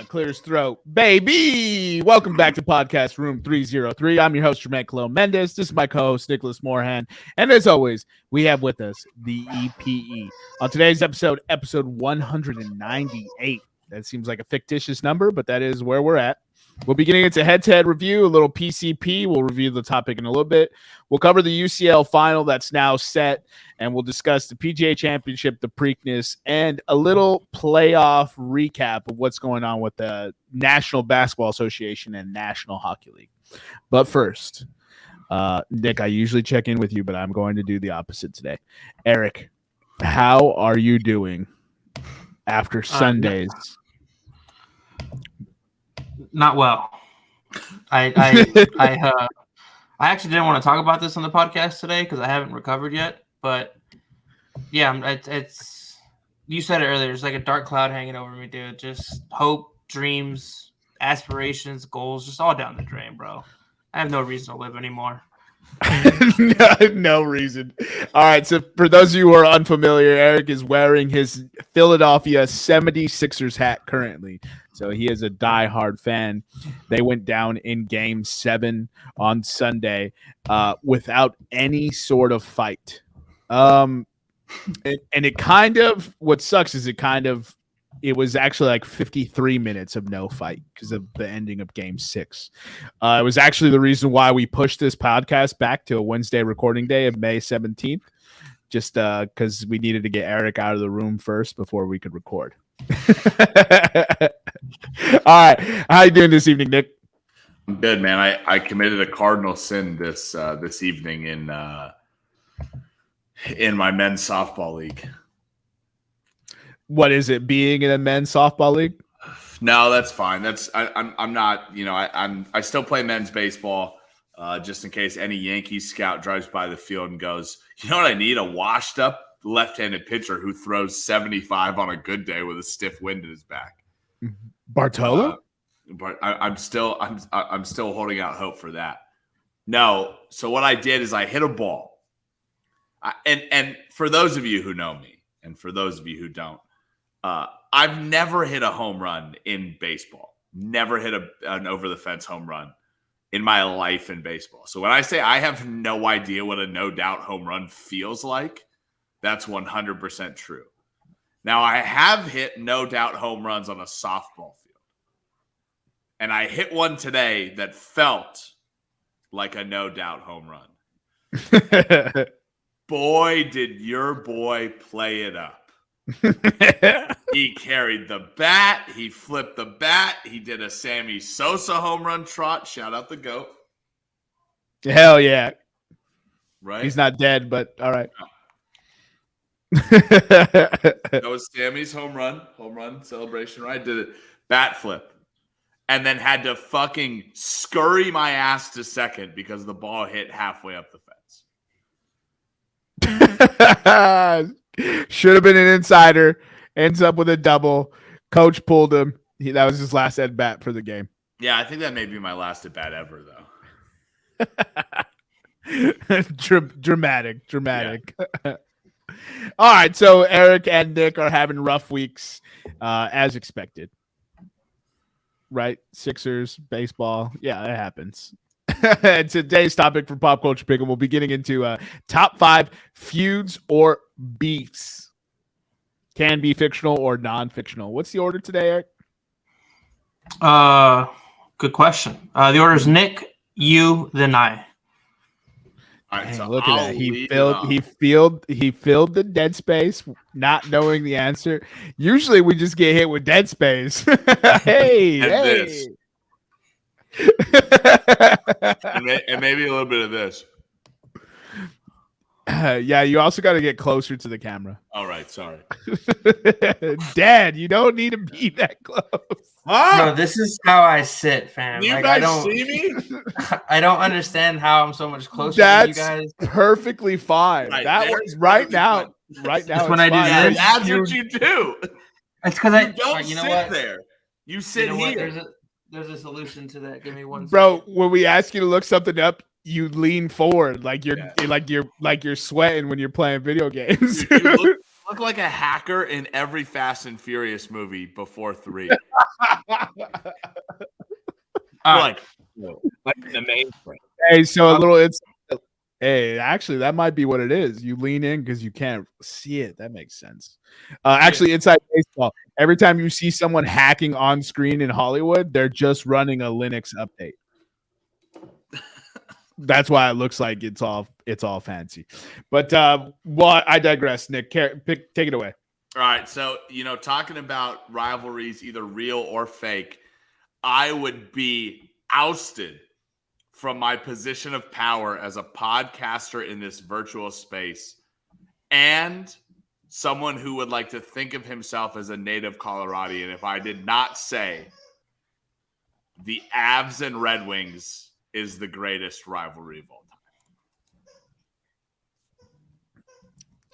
clear his throat. Baby, welcome back to podcast Room 303. I'm your host, Jermaine Mendes. This is my co-host, Nicholas Moorhan. And as always, we have with us the EPE. On today's episode 198. That seems like a fictitious number, but that is where we're at. We'll be getting into head-to-head review, a little PCP. We'll review the topic in a little bit. We'll cover the UCL Final that's now set, and we'll discuss the PGA Championship, the Preakness, and a little playoff recap of what's going on with the National Basketball Association and National Hockey League. But first, Nick, I usually check in with you, but I'm going to do the opposite today. Eric, how are you doing after Sundays? Not well. I actually didn't want to talk about this on the podcast today because I haven't recovered yet. But yeah, it's you said it earlier. It's like a dark cloud hanging over me, dude. Just hope, dreams, aspirations, goals, just all down the drain, bro. I have no reason to live anymore. No reason. All right, so for those of you who are unfamiliar, Eric is wearing his Philadelphia 76ers hat currently. So he is a diehard fan. They went down in Game 7 on Sunday without any sort of fight. And it kind of, what sucks is it was actually like 53 minutes of no fight because of the ending of Game 6. It was actually the reason why we pushed this podcast back to a Wednesday recording day of May 17th, just because we needed to get Eric out of the room first before we could record. All right. How you doing this evening, Nick? I'm good, man. I committed a cardinal sin this evening in my men's softball league. What is it? Being in a men's softball league? No, that's fine. I'm not. I still play men's baseball, just in case any Yankees scout drives by the field and goes, you know what I need? A washed up left-handed pitcher who throws 75 on a good day with a stiff wind in his back. Bartolo? But I'm still holding out hope for that. No. So what I did is I hit a ball, and for those of you who know me, and for those of you who don't. I've never hit a home run in baseball. Never hit an over-the-fence home run in my life in baseball. So when I say I have no idea what a no-doubt home run feels like, that's 100% true. Now, I have hit no-doubt home runs on a softball field. And I hit one today that felt like a no-doubt home run. Boy, did your boy play it up. He carried the bat. He flipped the bat. He did a Sammy Sosa home run trot. Shout out the GOAT. Hell yeah. Right? He's not dead, but all right. That was Sammy's home run celebration, right? Did it bat flip. And then had to fucking scurry my ass to second because the ball hit halfway up the fence. Should have been an insider. Ends up with a double. Coach pulled him. That was his last at bat for the game. Yeah, I think that may be my last at bat ever, though. Dramatic. Yeah. All right, so Eric and Nick are having rough weeks, as expected. Right? Sixers, baseball. Yeah, that happens. And today's topic for Pop Culture Pick'em, we'll be getting into top 5 feuds or beefs. Can be fictional or non-fictional. What's the order today, Eric? Good question. The order is Nick, you, then I. All right, so look at that. He filled the dead space, not knowing the answer. Usually we just get hit with dead space. hey. And maybe a little bit of this. Yeah, you also got to get closer to the camera. All right, sorry. Dad, you don't need to be that close. No, this is how I sit, fam. You guys see me? I don't understand how I'm so much closer That's to you guys. Perfectly fine. Right, that was right now. Right now, that's when I do this. That's what you do. It's because I don't sit there. You sit here. There's a solution to that. Give me one Bro, second. when we ask you to look something up, you lean forward like you're sweating when you're playing video games. You look look like a hacker in every Fast and Furious movie before 3. Like the mainframe. Hey, so a little it's hey, actually that might be what it is. You lean in because you can't see it. That makes sense. Actually, inside baseball, every time you see someone hacking on screen in Hollywood, they're just running a Linux update. That's why it looks like it's all fancy. But well, I digress. Nick, take it away. All right, so talking about rivalries, either real or fake, I would be ousted from my position of power as a podcaster in this virtual space and someone who would like to think of himself as a native Coloradian if I did not say the Avs and Red Wings is the greatest rivalry of all time.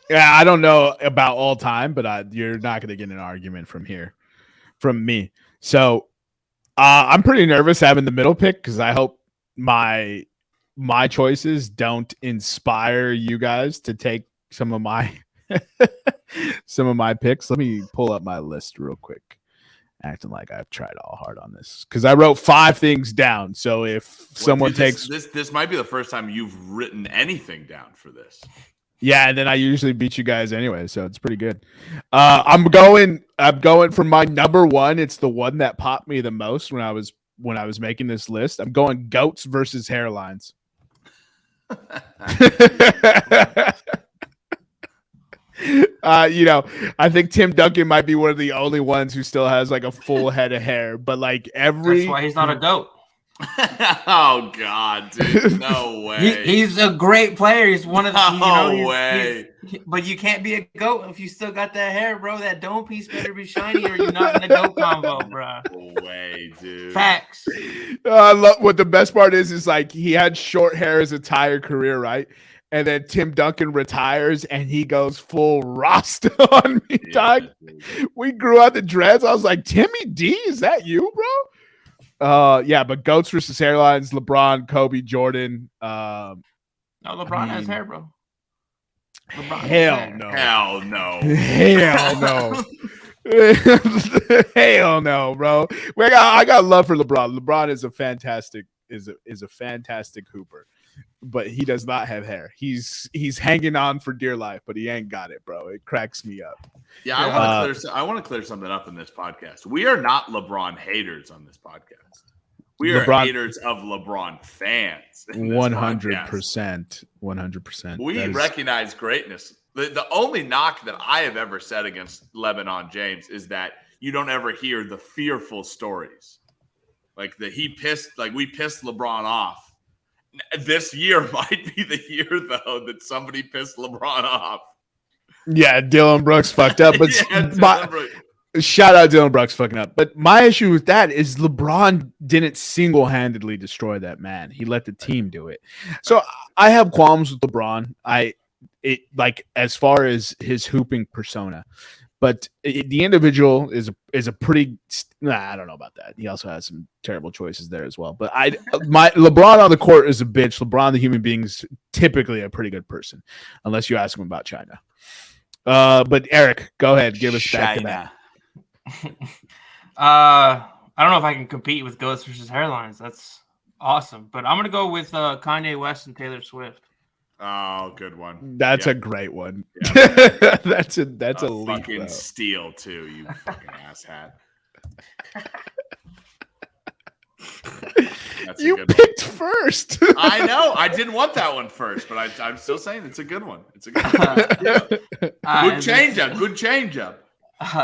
Yeah, I don't know about all time, but you're not going to get an argument from me. So I'm pretty nervous having the middle pick because I hope my choices don't inspire you guys to take some of my picks. Let me pull up my list real quick. Acting like I've tried all hard on this because I wrote 5 things down. So if someone takes this might be the first time you've written anything down for this. Yeah, and then I usually beat you guys anyway, so it's pretty good. I'm going for my number 1. It's the one that popped me the most when I was making this list. I'm going goats versus hairlines. I think Tim Duncan might be one of the only ones who still has like a full head of hair, but like That's why he's not a goat. Oh God, dude! No way. He's a great player. He's one of the. No way. But you can't be a goat if you still got that hair, bro. That dome piece better be shiny, or you're not in the goat combo, bro. No way, dude. Facts. I love what the best part is like he had short hair his entire career, right? And then Tim Duncan retires and he goes full Rasta on me, dog. We grew out the dreads. I was like, Timmy D, is that you, bro? Yeah, but goats versus hairlines, LeBron, Kobe, Jordan. No, LeBron has hair, bro. Hell no. Hell no. Hell no. Hell no, bro. I got love for LeBron. LeBron is a fantastic hooper. But he does not have hair. He's hanging on for dear life, but he ain't got it, bro. It cracks me up. Yeah, I want to clear something up in this podcast. We are not LeBron haters on this podcast. We are haters of LeBron fans. 100%. 100%. We recognize greatness. The only knock that I have ever said against Lebanon James is that you don't ever hear the fearful stories. Like we pissed LeBron off. This year might be the year, though, that somebody pissed LeBron off. Yeah, Dylan Brooks fucked up. But shout out Dylan Brooks fucking up. But my issue with that is LeBron didn't single-handedly destroy that man. He let the team do it. So I have qualms with LeBron. As far as his hooping persona. But the individual is a pretty. I don't know about that. He also has some terrible choices there as well. But my LeBron on the court is a bitch. LeBron, the human being, is typically a pretty good person, unless you ask him about China. But Eric, go ahead, give us back to that. I don't know if I can compete with goats versus hairlines. That's awesome. But I'm gonna go with Kanye West and Taylor Swift. Oh, good one. That's a great one. Yeah. that's a fucking steal too, you fucking asshat. You picked first. I know. I didn't want that one first, but I'm still saying it's a good one. It's a good one. Good change-up. Good change-up.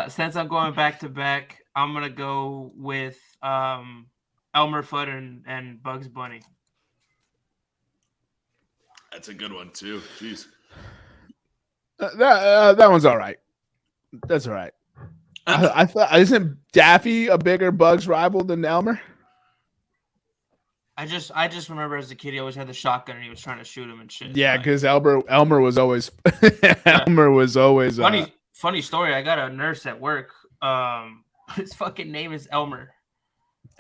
Since I'm going back to back, I'm gonna go with Elmer Fudd and Bugs Bunny. That's a good one too. Jeez. That one's all right. That's all right. I thought, isn't Daffy a bigger Bugs rival than Elmer? I just remember as a kid he always had the shotgun and he was trying to shoot him and shit. Yeah, because Elmer was always Elmer was always funny story. I got a nurse at work. His fucking name is Elmer,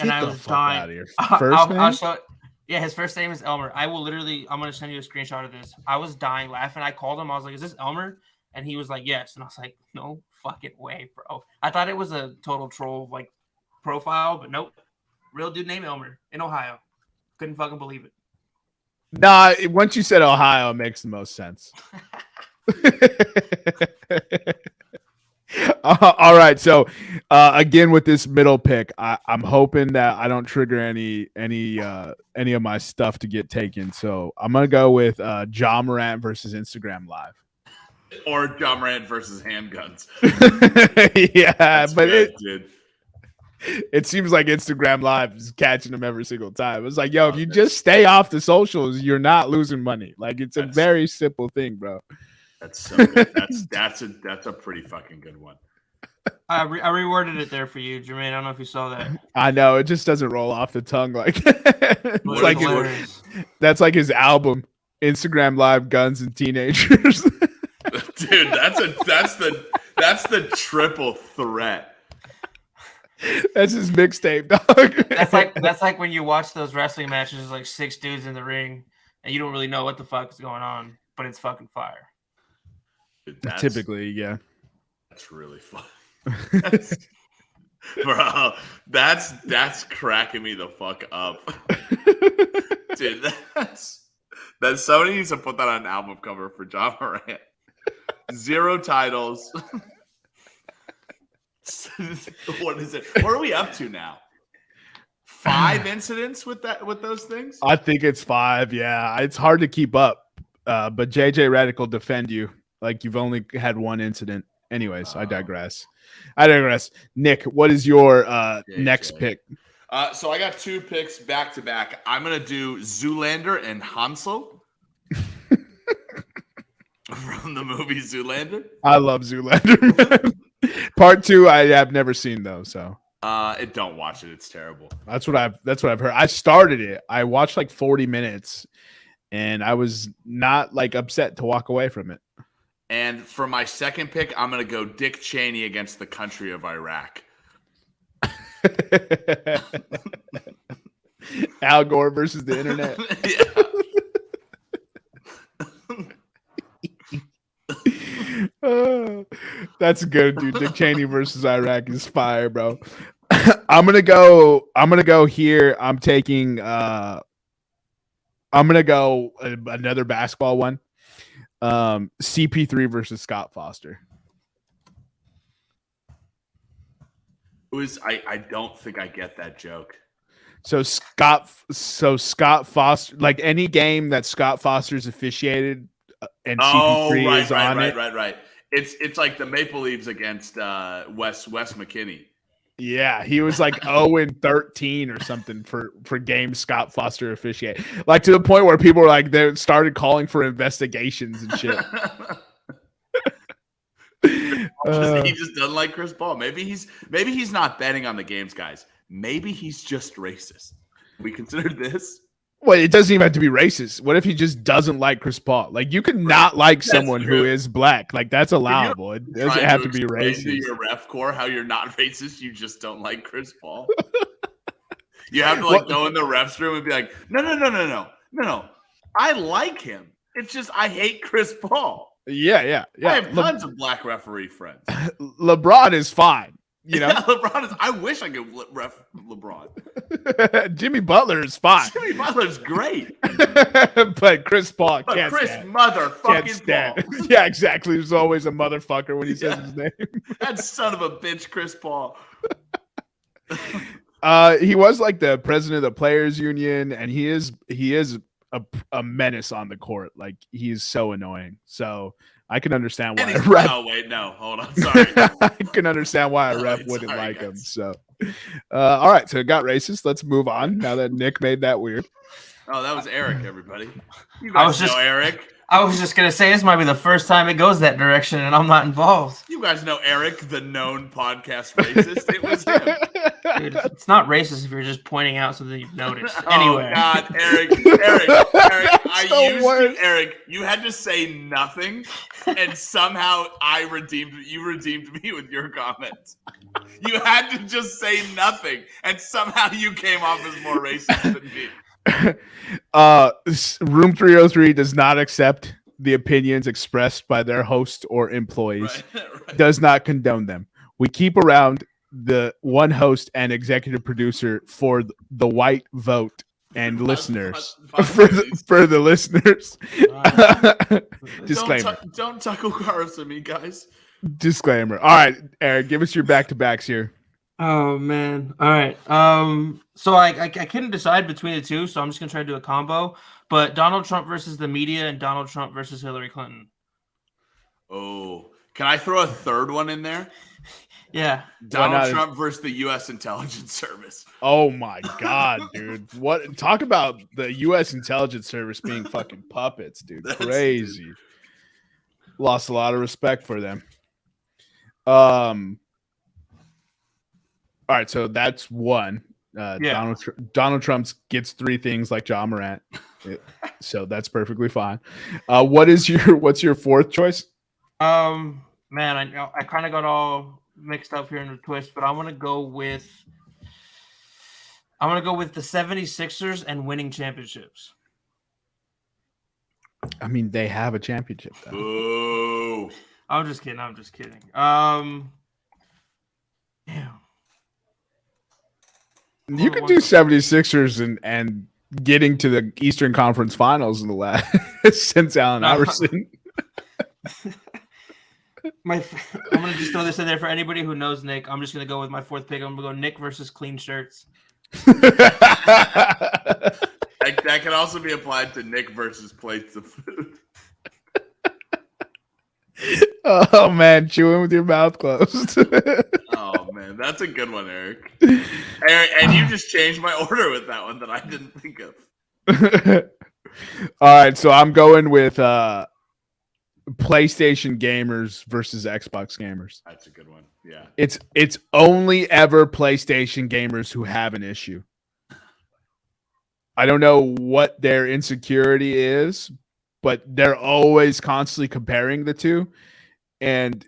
and I was dying. Out of here. I'll show it. Yeah, his first name is Elmer. I'm going to send you a screenshot of this. I was dying laughing. I called him. I was like, is this Elmer? And he was like, yes. And I was like, no fucking way, bro. I thought it was a total troll like profile, but nope. Real dude named Elmer in Ohio. Couldn't fucking believe it. Nah, once you said Ohio, it makes the most sense. All right, so again with this middle pick, I'm hoping that I don't trigger any of my stuff to get taken. So I'm gonna go with Ja Morant versus Instagram Live, or Ja Morant versus handguns. Yeah, That's but good, dude. It seems like Instagram Live is catching them every single time. It's like, yo, if you just stay off the socials, you're not losing money. Like it's a very simple thing, bro. That's so good. That's a pretty fucking good one. I reworded it there for you, Jermaine. I don't know if you saw that. I know it just doesn't roll off the tongue like it's like that's like his album, Instagram Live, Guns and Teenagers. Dude, that's the triple threat. That's his mixtape, dog. That's like when you watch those wrestling matches, there's like 6 dudes in the ring, and you don't really know what the fuck is going on, but it's fucking fire. Dude, typically, yeah. That's really fun. Bro, that's cracking me the fuck up. Dude, that's somebody needs to put that on an album cover for Ja Morant. 0 titles. What is it? What are we up to now? 5 incidents with those things? I think it's 5. Yeah, it's hard to keep up. But JJ Redick will defend you like you've only had 1 incident. Anyways, I digress. Nick, what is your next pick? So I got 2 picks back to back. I'm gonna do Zoolander and Hansel from the movie Zoolander. I love Zoolander. Part 2, I have never seen though. So don't watch it. It's terrible. That's what I've heard. I started it. I watched like 40 minutes, and I was not like upset to walk away from it. And for my second pick, I'm going to go Dick Cheney against the country of Iraq. Al Gore versus the internet. That's good, dude. Dick Cheney versus Iraq is fire, bro. I'm gonna go here. I'm gonna go another basketball one. CP3 versus Scott Foster. I don't think I get that joke. So Scott Foster, like any game that Scott Foster's officiated and CP3 is on it. Right. It's like the Maple Leafs against Wes McKinney. Yeah, he was like 0-13 or something for games Scott Foster officiated. Like to the point where people were like they started calling for investigations and shit. He just doesn't like Chris Paul. Maybe he's not betting on the games, guys. Maybe he's just racist. We consider this. Well, it doesn't even have to be racist. What if he just doesn't like Chris Paul? Like you can not like someone who is black. Like that's allowable. It doesn't have to be racist. To your ref corps how you're not racist. You just don't like Chris Paul. You have to go in the refs room and be like, no. I like him. It's just I hate Chris Paul. Yeah. I have tons of black referee friends. LeBron is fine. You know, LeBron is. I wish I could ref LeBron. Jimmy Butler is fine. Jimmy Butler's great, but Chris Paul can't. Chris stand. motherfucking Paul. Yeah, exactly. There's always a motherfucker when he says his name. That son of a bitch, Chris Paul. He was like the president of the Players Union, and he is a menace on the court. Like he's so annoying. So I can understand why. Oh wait, no, hold on. Sorry. I can understand why a ref wouldn't like him. So, all right. So it got racist. Let's move on. Now that Nick made that weird. Oh, that was Eric. Everybody, you guys know Eric. I was just gonna say this might be the first time it goes that direction, and I'm not involved. You guys know Eric, the known podcast racist. It was him. Dude, it's not racist if you're just pointing out something you've noticed. Anyway. Oh God, Eric, Eric, you had to say nothing, and somehow you redeemed me with your comments. You had to just say nothing, and somehow you came off as more racist than me. Room 303 does not accept the opinions expressed by their host or employees, Right. does not condone them. We keep around the one host and executive producer for the white vote and listeners. For the listeners. Disclaimer. Don't tackle cars to me, guys. Disclaimer. All right, Eric, give us your back-to-backs here. Oh man. All right. So I couldn't decide between the two, so I'm just gonna try to do a combo. But Donald Trump versus the media and Donald Trump versus Hillary Clinton. Oh, can I throw a third one in there? Yeah. Donald Trump versus the U.S. Intelligence Service. Oh my God, dude! What? Talk about the U.S. Intelligence Service being fucking puppets, dude. Crazy. Lost a lot of respect for them. All right, so that's one. Donald Trump gets 3 things like John Morant, so that's perfectly fine. What's your fourth choice? Man, I kind of got all mixed up here in the twist, but I'm gonna go with the 76ers and winning championships. I mean, they have a championship, though. Ooh. I'm just kidding. Damn. You could do 76ers and getting to the Eastern Conference Finals in the last since Allen Iverson. I'm gonna just throw this in there for anybody who knows Nick. I'm just gonna go with my fourth pick. I'm gonna go Nick versus clean shirts. That can also be applied to Nick versus plates of food. Oh man, chewing with your mouth closed. Oh man, that's a good one, Eric. Eric, and you just changed my order with that one that I didn't think of. All right, so I'm going with PlayStation gamers versus Xbox gamers. That's a good one. Yeah. It's only ever PlayStation gamers who have an issue. I don't know what their insecurity is, but they're always constantly comparing the two. And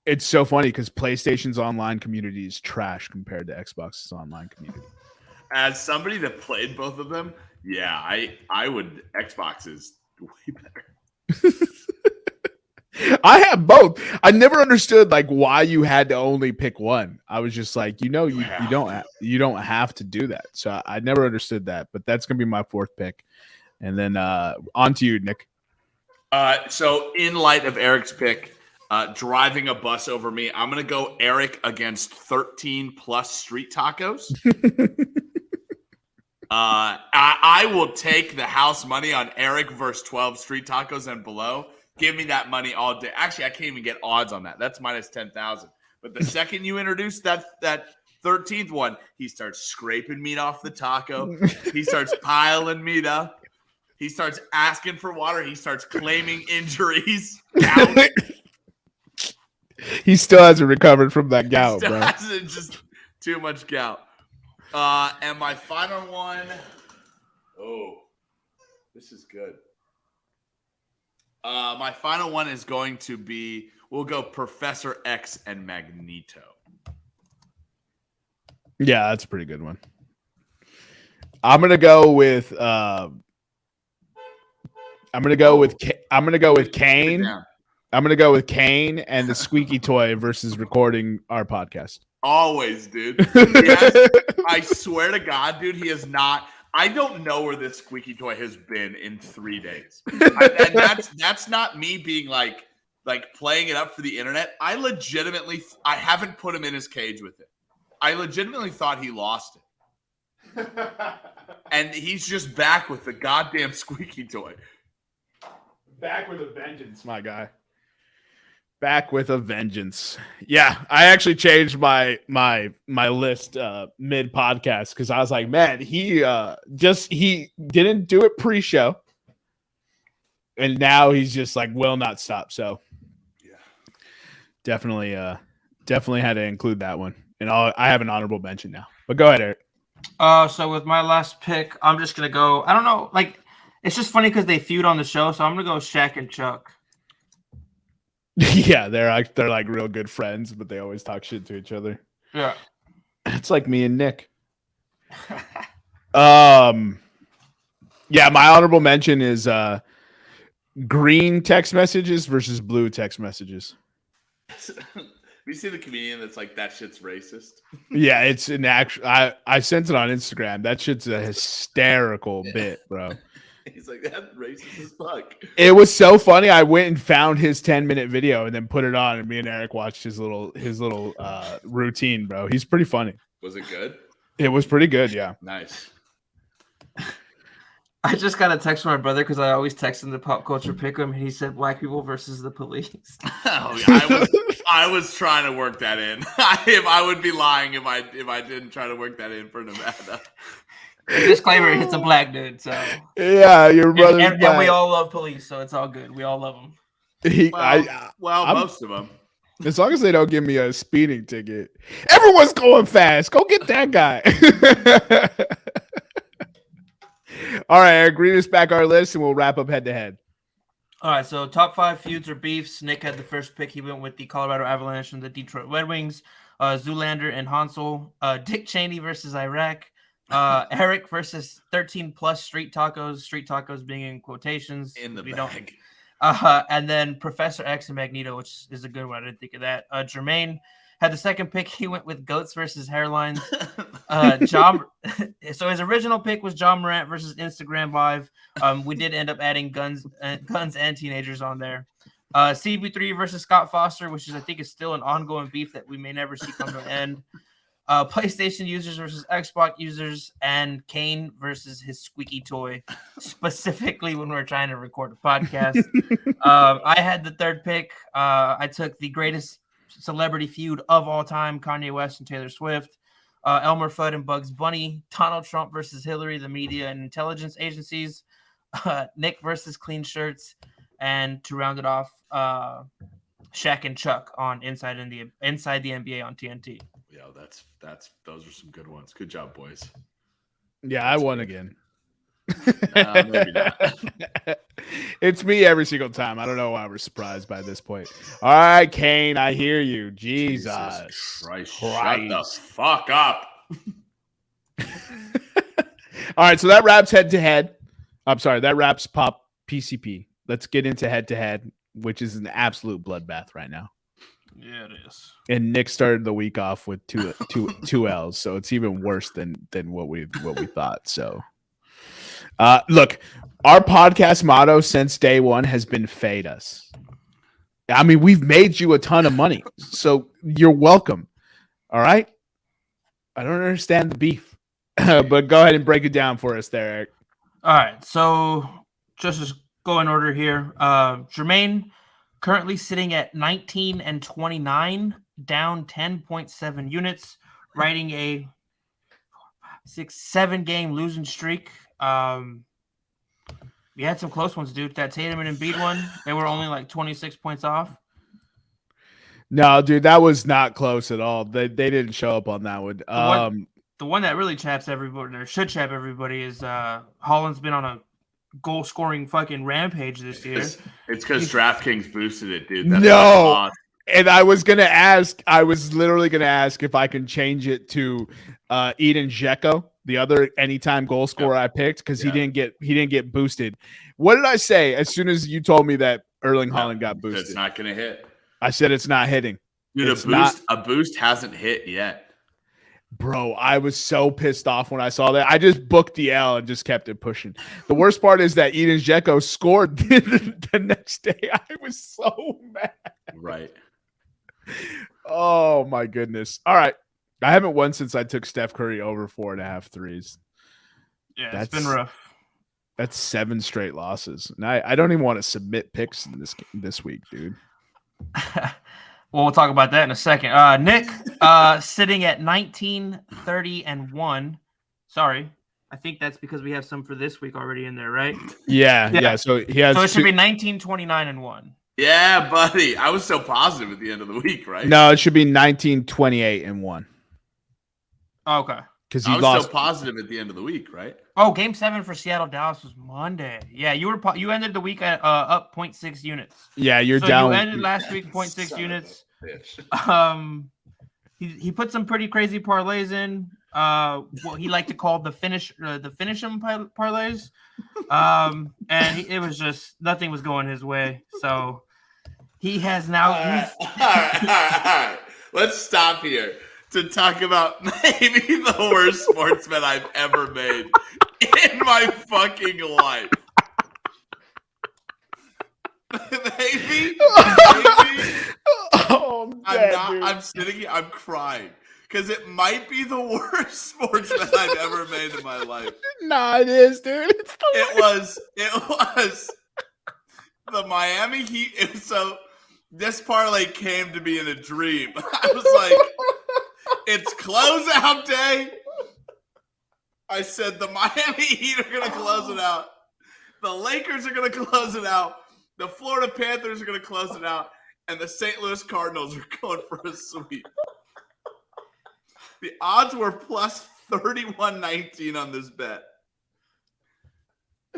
it's so funny because PlayStation's online community is trash compared to Xbox's online community. As somebody that played both of them, yeah, I would. Xbox is way better. I have both. I never understood like why you had to only pick one. I was just like, you don't have to do that. So I never understood that. But that's gonna be my fourth pick. And then on to you, Nick. So in light of Eric's pick, driving a bus over me, I'm gonna go Eric against 13 plus street tacos. I will take the house money on Eric versus 12 street tacos and below. Give me that money all day. Actually, I can't even get odds on that. That's minus 10,000. But the second you introduce that 13th one, he starts scraping meat off the taco. He starts piling meat up. He starts asking for water. He starts claiming injuries. Gout. He still hasn't recovered from that gout, bro. Hasn't, just too much gout. And my final one. Oh, this is good. My final one is going to be, we'll go Professor X and Magneto. Yeah, that's a pretty good one. I'm gonna go with Kane. I'm gonna go with Kane and the squeaky toy versus recording our podcast. Always, dude. I swear to God, dude, he is not. I don't know where this squeaky toy has been in 3 days. And that's not me being like playing it up for the internet. I haven't put him in his cage with it. I legitimately thought he lost it. And he's just back with the goddamn squeaky toy. Back with a vengeance, my guy. Back with a vengeance. Yeah, I actually changed my list mid podcast because I was like, man, he didn't do it pre-show, and now he's just like will not stop. So yeah, definitely had to include that one. And I have an honorable mention now. But go ahead, Eric. So with my last pick, I'm just gonna go. I don't know, like it's just funny because they feud on the show, so I'm gonna go Shaq and Chuck. Yeah, they're like real good friends, but they always talk shit to each other. Yeah, it's like me and Nick. Yeah, my honorable mention is green text messages versus blue text messages. You see the comedian that's like, that shit's racist? Yeah, it's an actual. I sent it on Instagram. That shit's a hysterical bit, bro. He's like, that's racist as fuck. It was so funny. I went and found his 10-minute video and then put it on, and me and Eric watched his little routine, bro. He's pretty funny. Was it good? It was pretty good, yeah. Nice. I just got a text from my brother because I always text him the pop culture pick him, and he said black people versus the police. Oh, yeah, I was trying to work that in. I would be lying if I didn't try to work that in for Nevada. Disclaimer: it's a black dude, so Yeah, your brother. and we all love police, so it's all good. We all love them. Most of them. As long as they don't give me a speeding ticket, everyone's going fast. Go get that guy. All right, Eric, read us back our list, and we'll wrap up head to head. All right, so top 5 feuds or beefs. Nick had the first pick. He went with the Colorado Avalanche and the Detroit Red Wings. Zoolander and Hansel. Dick Cheney versus Iraq. Eric versus 13+ street tacos being in quotations. In the we bag. And then Professor X and Magneto, which is a good one. I didn't think of that. Jermaine had the second pick. He went with goats versus hairlines. So his original pick was John Morant versus Instagram Live. We did end up adding guns and teenagers on there. CB3 versus Scott Foster, which I think is still an ongoing beef that we may never see come to an end. PlayStation users versus Xbox users, and Kane versus his squeaky toy, specifically when we're trying to record a podcast. I had the third pick. I took the greatest celebrity feud of all time, Kanye West and Taylor Swift. Elmer Fudd and Bugs Bunny. Donald Trump versus Hillary, the media and intelligence agencies. Nick versus Clean Shirts. And to round it off, Shaq and Chuck on Inside the NBA on TNT. Yeah, those are some good ones. Good job, boys. Yeah, I won again. Maybe not. It's me every single time. I don't know why we're surprised by this point. All right, Kane, I hear you. Jesus Christ. Christ. Shut the fuck up. All right, so that wraps head to head. I'm sorry, that wraps pop PCP. Let's get into head to head, which is an absolute bloodbath right now. Yeah, it is. And Nick started the week off with two L's, so it's even worse than what we thought. So, look, our podcast motto since day one has been "Fade us." I mean, we've made you a ton of money, so you're welcome. All right. I don't understand the beef, but go ahead and break it down for us, there, Eric. All right, so just to go in order here, Jermaine. Currently sitting at 19 and 29, down 10.7 units, riding a 7 game losing streak. We had some close ones, dude. That Tatum and Embiid one, they were only like 26 points off. No, dude, that was not close at all. They didn't show up on that one. The one that really chaps everybody, or should chap everybody, is Holland's been on a goal scoring fucking rampage this year. It's because DraftKings boosted it, dude. No. And I was literally gonna ask if I can change it to Eden Dzeko, the other anytime goal scorer I picked, because he didn't get boosted. What did I say as soon as you told me that Erling Haaland got boosted? It's not gonna hit. I said it's not hitting. Dude, a boost hasn't hit yet. Bro, I was so pissed off when I saw that. I just booked the L and just kept it pushing. The worst part is that Eden Dzeko scored the next day. I was so mad. Right. Oh, my goodness. All right. I haven't won since I took Steph Curry over 4.5 threes. Yeah, it's been rough. That's 7 straight losses. And I don't even want to submit picks in this week, dude. Well, we'll talk about that in a second. Nick, sitting at 19, 30, and 1. Sorry. I think that's because we have some for this week already in there, right? Yeah. So he has. So it should be 19, 29, and 1. Yeah, buddy. I was so positive at the end of the week, right? No, it should be 19, 28, and 1. Okay. Because I was so positive at the end of the week, right? Oh, Game 7 for Seattle Dallas was Monday. Yeah, you ended the week at up 0.6 units. Yeah, you're so down. You ended last week 0.6 units. He put some pretty crazy parlays in. what he liked to call the finish 'em parlays. It was just nothing was going his way. So he has now. All right. Let's stop here to talk about maybe the worst sportsman I've ever made in my fucking life. Maybe. Oh, I'm dead, dude. I'm sitting here. I'm crying because it might be the worst sportsman I've ever made in my life. Nah, it is, dude. It was the Miami Heat. So this parlay came to me in a dream. I was like, it's closeout day. I said the Miami Heat are going to close it out. The Lakers are going to close it out. The Florida Panthers are going to close it out. And the St. Louis Cardinals are going for a sweep. The odds were plus 31.19 on this bet.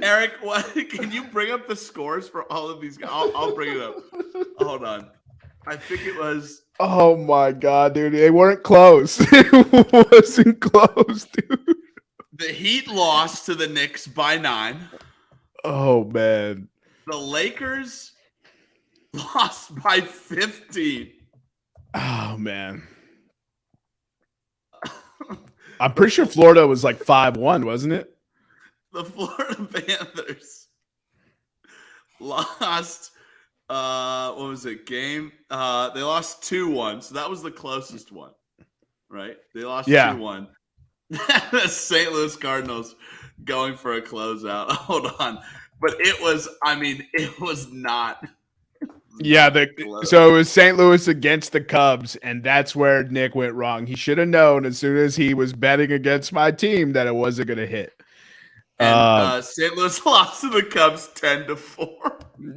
Eric, can you bring up the scores for all of these guys? I'll bring it up. Hold on. I think it was. Oh my god, dude! They weren't close. It wasn't close, dude. The Heat lost to the Knicks by 9. Oh man. The Lakers lost by 15. Oh man. I'm pretty sure Florida was like 5-1, wasn't it? The Florida Panthers lost. What was it? Game. They lost 2-1, so that was the closest one, right? They lost 2-1. The St. Louis Cardinals going for a closeout. Hold on, but it was. I mean, it was not. Yeah, so it was St. Louis against the Cubs, and that's where Nick went wrong. He should have known as soon as he was betting against my team that it wasn't going to hit. And St. Louis lost to the Cubs 10-4.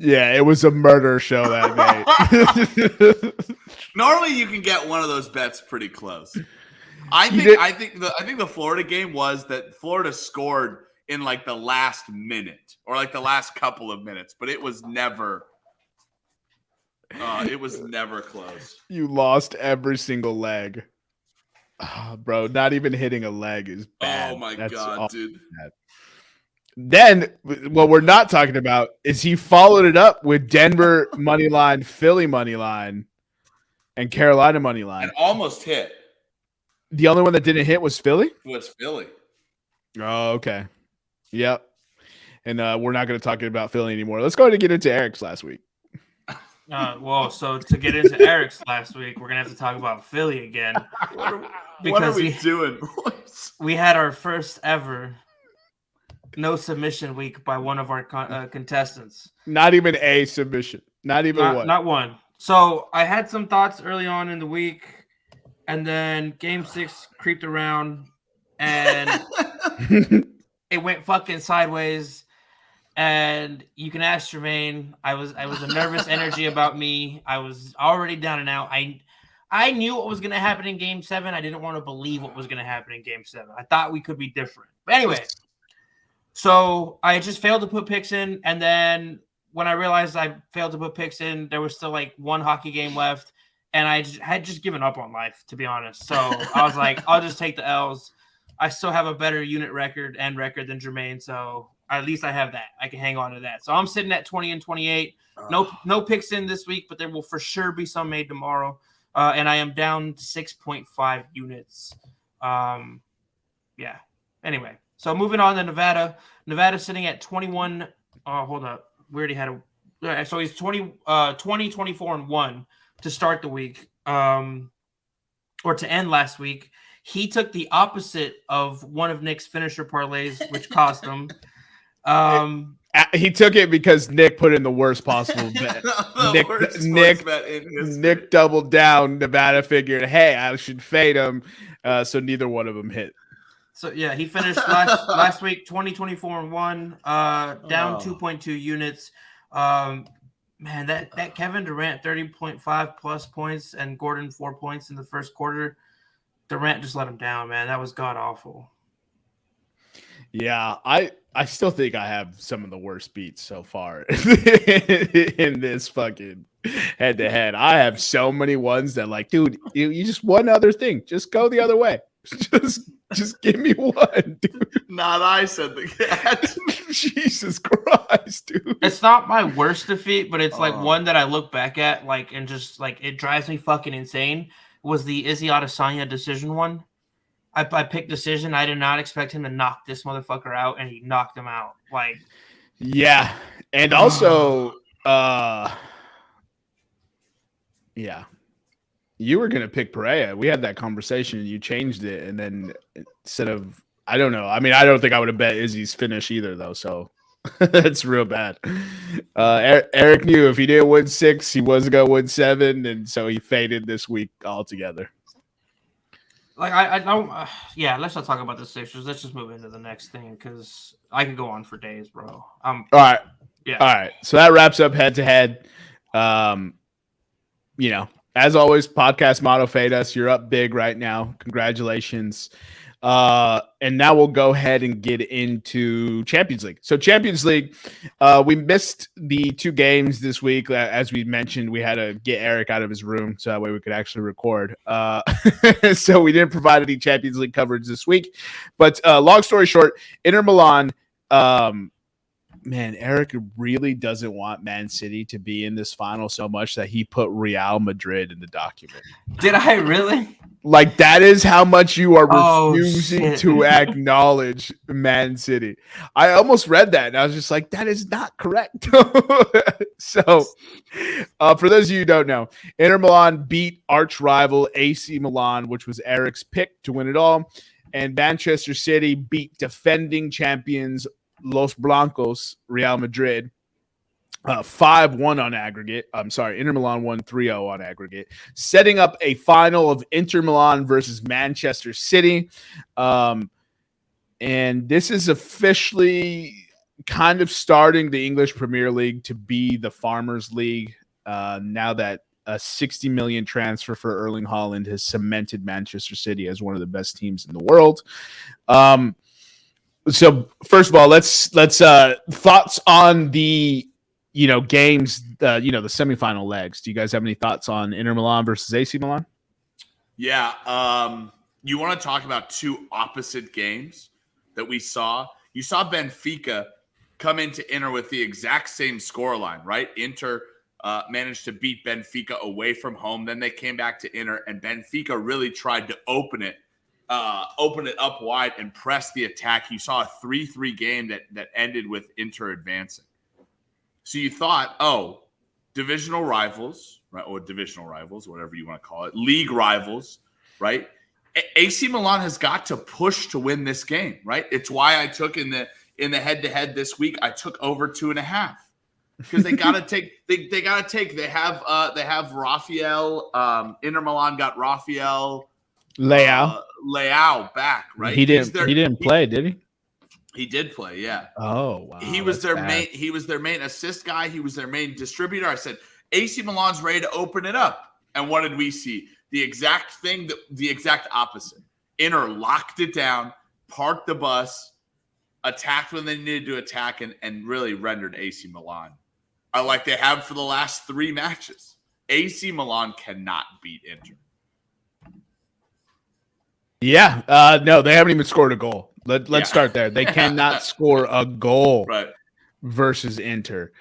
Yeah, it was a murder show that day. Normally, you can get one of those bets pretty close. I think the Florida game was that Florida scored in like the last minute or like the last couple of minutes, but it was never. It was never close. You lost every single leg. Oh, bro, not even hitting a leg is bad. Oh, my God, dude. Bad. Then what we're not talking about is he followed it up with Denver money line, Philly money line, and Carolina money line. And almost hit. The only one that didn't hit was Philly? Was Philly. Oh, okay. Yep. And we're not going to talk about Philly anymore. Let's go ahead and get into Eric's last week. So to get into Eric's last week, we're gonna have to talk about Philly again. What are we doing, boys? We had our first ever no submission week by one of our contestants. Not even a submission. Not even one. Not one. So I had some thoughts early on in the week, and then Game 6 creeped around, and it went fucking sideways. And you can ask Jermaine. I was a nervous energy about me. I was already down and out. I knew what was going to happen in Game 7. I didn't want to believe what was going to happen in Game 7. I thought we could be different. But anyway, so I just failed to put picks in. And then when I realized I failed to put picks in, there was still like one hockey game left. And I had just given up on life, to be honest. So I was like, I'll just take the L's. I still have a better unit record than Jermaine. So at least I have that. I can hang on to that. So I'm sitting at 20-28. No picks in this week, but there will for sure be some made tomorrow. And I am down 6.5 units. Yeah. Anyway, so moving on to Nevada. Nevada's sitting at 21. Hold up. We already had a. So he's 20, 24, and 1 to start the week, or to end last week. He took the opposite of one of Nick's finisher parlays, which cost him. He took it because Nick put in the worst possible bet. Nick doubled down. Nevada figured, hey, I should fade him. So neither one of them hit. So yeah, he finished last week 20, 24, and 1, down 2.2 units. Man, that Kevin Durant 30.5 plus points and Gordon 4 points in the first quarter. Durant just let him down, man. That was god awful. Yeah, I still think I have some of the worst beats so far in this fucking head-to-head. I have so many ones that like, dude, you just one other thing. Just go the other way. Just Just give me one, dude. Not I said the cat. Jesus Christ, dude. It's not my worst defeat, but it's like Oh. one that I look back at like and just like it drives me fucking insane. Was the Izzy Adesanya decision one? I picked decision. I did not expect him to knock this motherfucker out, and he knocked him out. Like, Yeah, and also, yeah. You were gonna pick Pereira. We had that conversation, and you changed it, and then instead of, I don't know. I mean, I don't think I would have bet Izzy's finish either, though. So that's real bad. Eric knew if he didn't win 6, he wasn't gonna win 7, and so he faded this week altogether. like I don't. Yeah, let's not talk about the Sixers. Let's just move into the next thing because I could go on for days, bro. All right, Yeah. all right. So that wraps up head to head. You know, as always, podcast motto, fade us. You're up big right now. Congratulations. And now we'll go ahead and get into Champions League. So Champions League, we missed the 2 games this week. As we mentioned, we had to get Eric out of his room so that way we could actually record. So we didn't provide any Champions League coverage this week. But long story short, Inter Milan, man, Eric really doesn't want Man City to be in this final so much that he put Real Madrid in the document. Did I really? Like, that is how much you are Oh, refusing shit. to acknowledge Man City. I almost read that, and I was just like, that is not correct. So, for those of you who don't know, Inter Milan beat arch rival AC Milan, which was Eric's pick to win it all, and Manchester City beat defending champions Los Blancos, Real Madrid, 5-1 on aggregate. I'm sorry, Inter Milan won 3-0 on aggregate, setting up a final of Inter Milan versus Manchester City. And this is officially kind of starting the English Premier League to be the Farmers League now that a 60 million transfer for Erling Haaland has cemented Manchester City as one of the best teams in the world. So first of all, let's thoughts on the games, the semifinal legs. Do you guys have any thoughts on Inter Milan versus AC Milan? Yeah, you want to talk about 2 opposite games that we saw? You saw Benfica come into Inter with the exact same scoreline, right? Inter managed to beat Benfica away from home. Then they came back to Inter, and Benfica really tried to open it up wide and press the attack. You saw a 3-3 game that ended with Inter advancing. So you thought, oh, divisional rivals, right? Or divisional rivals, whatever you want to call it, league rivals, right? AC Milan has got to push to win this game, right? It's why I took in the head-to-head this week, I took over 2.5. Because they gotta take. They have Rafael. Inter Milan got Rafael Leao back, right? He didn't play, did he? He did play, yeah. Oh, wow. He was their main assist guy. He was their main distributor. I said, AC Milan's ready to open it up. And what did we see? The exact thing, the exact opposite. Inter locked it down, parked the bus, attacked when they needed to attack, and really rendered AC Milan like they have for the last 3 matches. AC Milan cannot beat Inter. Yeah, no, they haven't even scored a goal. Let's start there. They cannot score a goal versus Inter.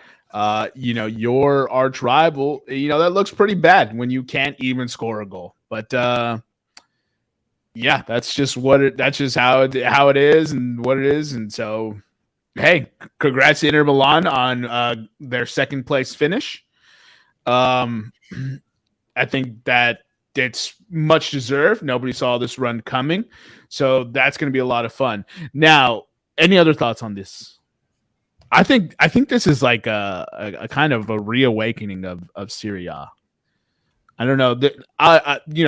Your arch rival, that looks pretty bad when you can't even score a goal. But yeah, that's just how it is and what it is. And so, hey, congrats to Inter Milan on their 2nd place finish. I think that it's much deserved. Nobody saw this run coming. So that's going to be a lot of fun. Now, any other thoughts on this? I think this is like a kind of a reawakening of Serie A. I don't know.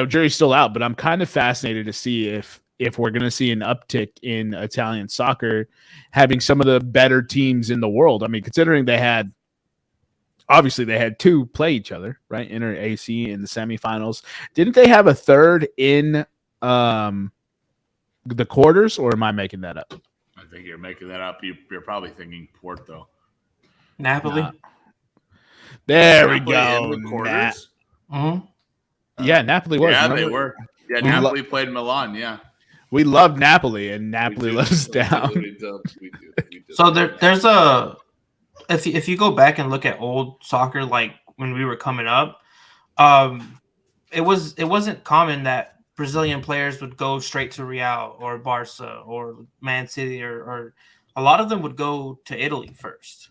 Jury's still out, but I'm kind of fascinated to see if we're going to see an uptick in Italian soccer having some of the better teams in the world. I mean, considering they had 2 play each other, right? Inter AC in the semifinals. Didn't they have a 3rd in the quarters, or am I making that up? I think you're making that up. You're probably thinking Porto. Napoli. There we Napoli go. in the quarters. Yeah, Napoli was. Yeah, remember? they were. Yeah, Napoli played Milan. Yeah. We love Napoli, and We Napoli do. let us down. We do. So there's a if you go back and look at old soccer, like when we were coming up, it wasn't common that Brazilian players would go straight to Real or Barca or Man City or a lot of them would go to Italy first.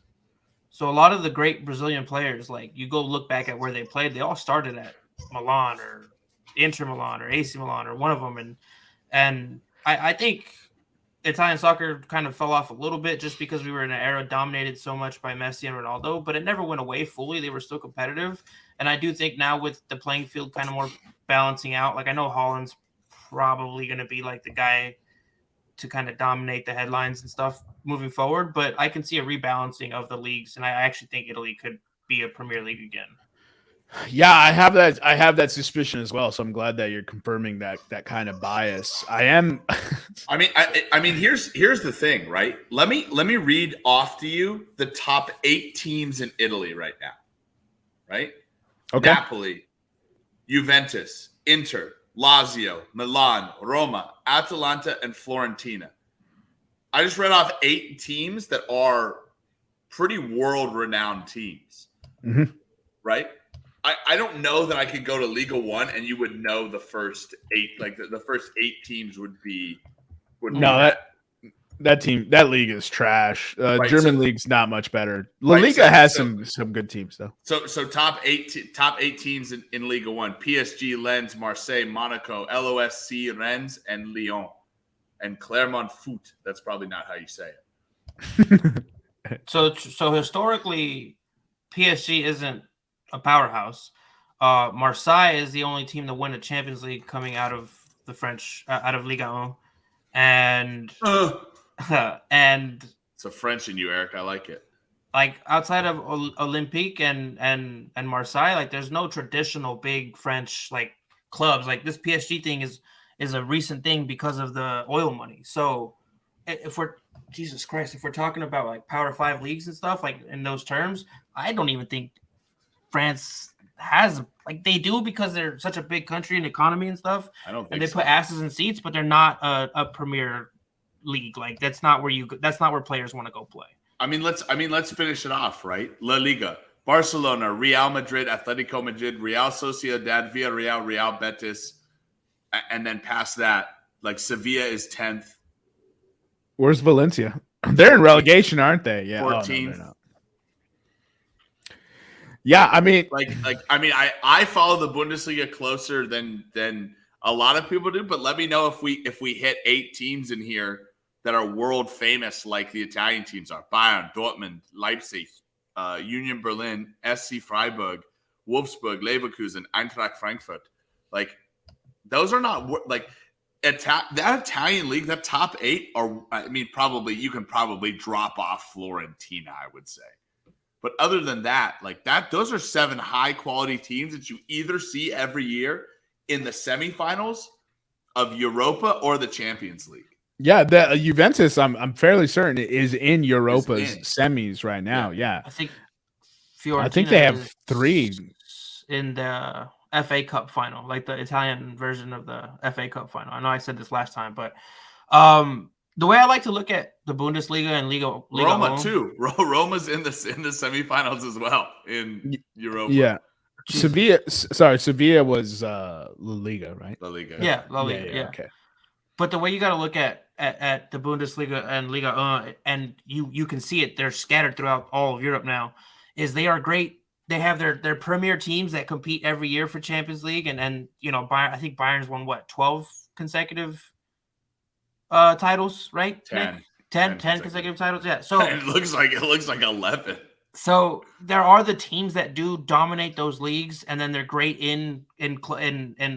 So a lot of the great Brazilian players, like you go look back at where they played, they all started at Milan or Inter Milan or AC Milan or one of them, and I think Italian soccer kind of fell off a little bit just because we were in an era dominated so much by Messi and Ronaldo, but it never went away fully. They were still competitive. And I do think now with the playing field kind of more balancing out, like I know Holland's probably going to be like the guy to kind of dominate the headlines and stuff moving forward, but I can see a rebalancing of the leagues. And I actually think Italy could be a Premier League again. Yeah, I have that suspicion as well. So I'm glad that you're confirming that kind of bias. I am. I mean, here's the thing, right? Let me read off to you the top 8 teams in Italy right now, right? Okay. Napoli, Juventus, Inter, Lazio, Milan, Roma, Atalanta, and Fiorentina. I just read off 8 teams that are pretty world-renowned teams, right? I don't know that I could go to Liga 1 and you would know the first 8, like the first 8 teams would be. That league is trash. Right, German league's not much better. La Liga has some good teams though. So top 8 teams in Liga 1: PSG, Lens, Marseille, Monaco, LOSC, Rennes, and Lyon, and Clermont Foot. That's probably not how you say it. So historically, PSG isn't a powerhouse. Marseille is the only team to win a Champions League coming out of the French, out of Ligue 1, and and it's a French in you, Eric. I like it. Like outside of Olympique and Marseille, like there's no traditional big French like clubs. Like this PSG thing is a recent thing because of the oil money. So if we're talking about like Power 5 leagues and stuff like in those terms, I don't even think France has, like they do because they're such a big country and economy and stuff. I don't think and they so. put asses in seats, but they're not a premier league. Like that's not where players want to go play. I mean, let's finish it off, right? La Liga: Barcelona, Real Madrid, Atletico Madrid, Real Sociedad, Villarreal, Real Betis, and then past that, like Sevilla is 10th. Where's Valencia? They're in relegation, aren't they? Yeah, 14th. Oh, no, yeah, I mean, I follow the Bundesliga closer than a lot of people do, but let me know if we hit 8 teams in here that are world famous like the Italian teams are: Bayern, Dortmund, Leipzig, Union Berlin, SC Freiburg, Wolfsburg, Leverkusen, Eintracht Frankfurt. Like those are not like that Italian league. That top 8 are. I mean, probably you can probably drop off Fiorentina, I would say. But other than that, like that, those are 7 high quality teams that you either see every year in the semifinals of Europa or the Champions League. Yeah, the Juventus, I'm fairly certain is in Europa's semis right now. Yeah. I think they have 3 in the FA Cup final, like the Italian version of the FA Cup final. I know I said this last time, but the way I like to look at the Bundesliga and Liga Roma too. Roma's in the semifinals as well in Europa. Yeah. Sevilla was La Liga, right? La Liga. Yeah, La Liga. Yeah. Okay. But the way you got to look at the Bundesliga and Liga, and you can see it, they're scattered throughout all of Europe now, is they are great. They have their premier teams that compete every year for Champions League, and you know, Bayern, I think Bayern's won 12 consecutive titles, right? 10 consecutive titles. Yeah. So it looks like 11. So there are the teams that do dominate those leagues, and then they're great in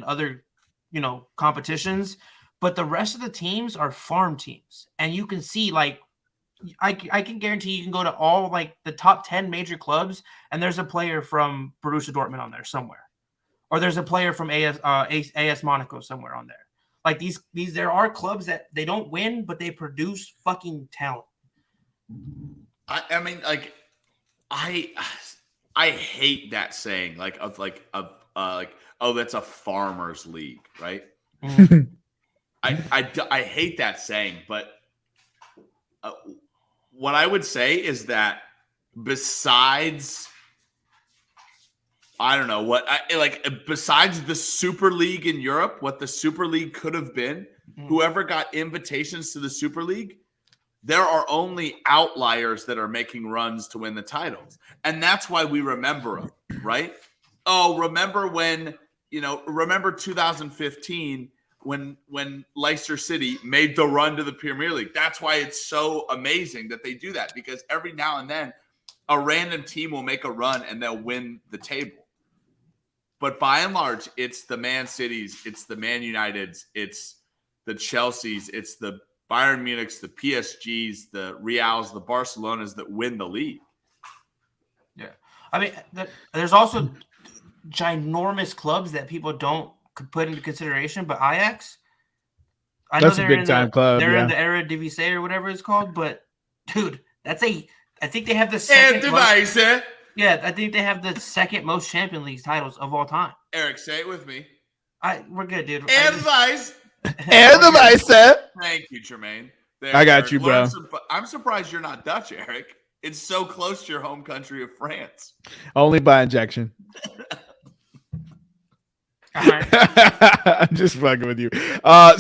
other, you know, competitions. But the rest of the teams are farm teams, and you can see, like, I can guarantee you can go to all like the top 10 major clubs, and there's a player from Borussia Dortmund on there somewhere, or there's a player from AS Monaco somewhere on there. Like these there are clubs that they don't win, but they produce fucking talent. I mean, like, I hate that saying, oh, that's a farmers league, right? I hate that saying, but what I would say is that besides, I don't know what besides the Super League in Europe, what the Super League could have been, whoever got invitations to the Super League, there are only outliers that are making runs to win the titles. And that's why we remember them, right? Oh, remember 2015 when Leicester City made the run to the Premier League. That's why it's so amazing that they do that, because every now and then a random team will make a run and they'll win the table. But by and large, it's the Man Cities, it's the Man Uniteds, it's the Chelseas, it's the Bayern Munich's, the PSGs, the Reals, the Barcelonas that win the league. Yeah. I mean, there's also ginormous clubs that people don't put into consideration, but Ajax, That's a big time club. They're in the Eredivisie or whatever it's called, but dude, I think they have the second most, I think they have the second most Champions League titles of all time. Eric, say it with me. We're good, dude. Eredivisie. Thank you, Jermaine. I got you, bro. I'm surprised you're not Dutch, Eric. It's so close to your home country of France. Only by injection. Right. I'm just fucking with you. All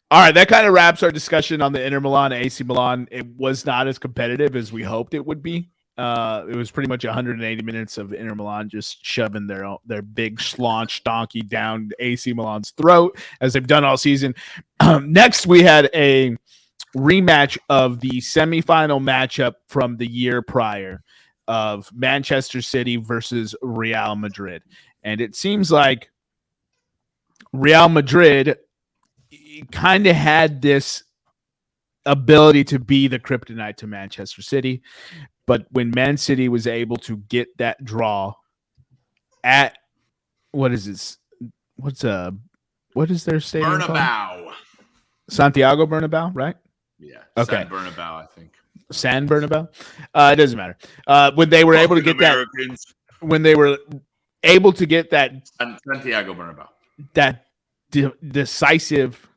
right, that kind of wraps our discussion on the Inter Milan, AC Milan. It was not as competitive as we hoped it would be. It was pretty much 180 minutes of Inter Milan just shoving their big schlaunch donkey down AC Milan's throat, as they've done all season. Next, we had a rematch of the semifinal matchup from the year prior of Manchester City versus Real Madrid. And it seems like Real Madrid kind of had this ability to be the kryptonite to Manchester City. But when Man City was able to get that draw at what is this? What is their stadium called? Bernabeu. Santiago Bernabeu, right? Yeah. Okay. San Bernabeu, I think. San Bernabeu. It doesn't matter. When they were able to get Americans. when they were able to get that Santiago Bernabeu, that decisive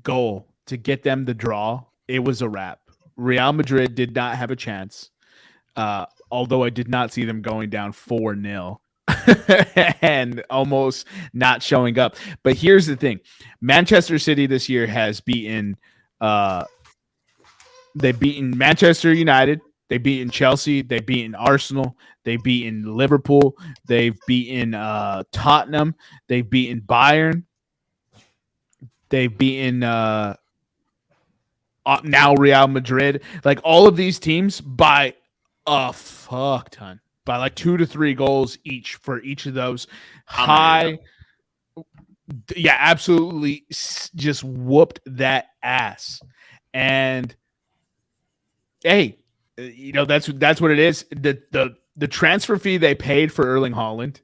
goal to get them the draw, it was a wrap. Real Madrid did not have a chance. Although I did not see them going down 4-0 and almost not showing up. But here's the thing. Manchester City this year has beaten they've beaten Manchester United, they've beaten Chelsea, they've beaten Arsenal, they've beaten Liverpool, they've beaten Tottenham, they've beaten Bayern, they've beaten now Real Madrid. Like all of these teams by a fuck ton, by like 2 to 3 goals each for each of those high. Yeah, absolutely. Just whooped that ass. And hey, that's what it is. The transfer fee they paid for Erling Haaland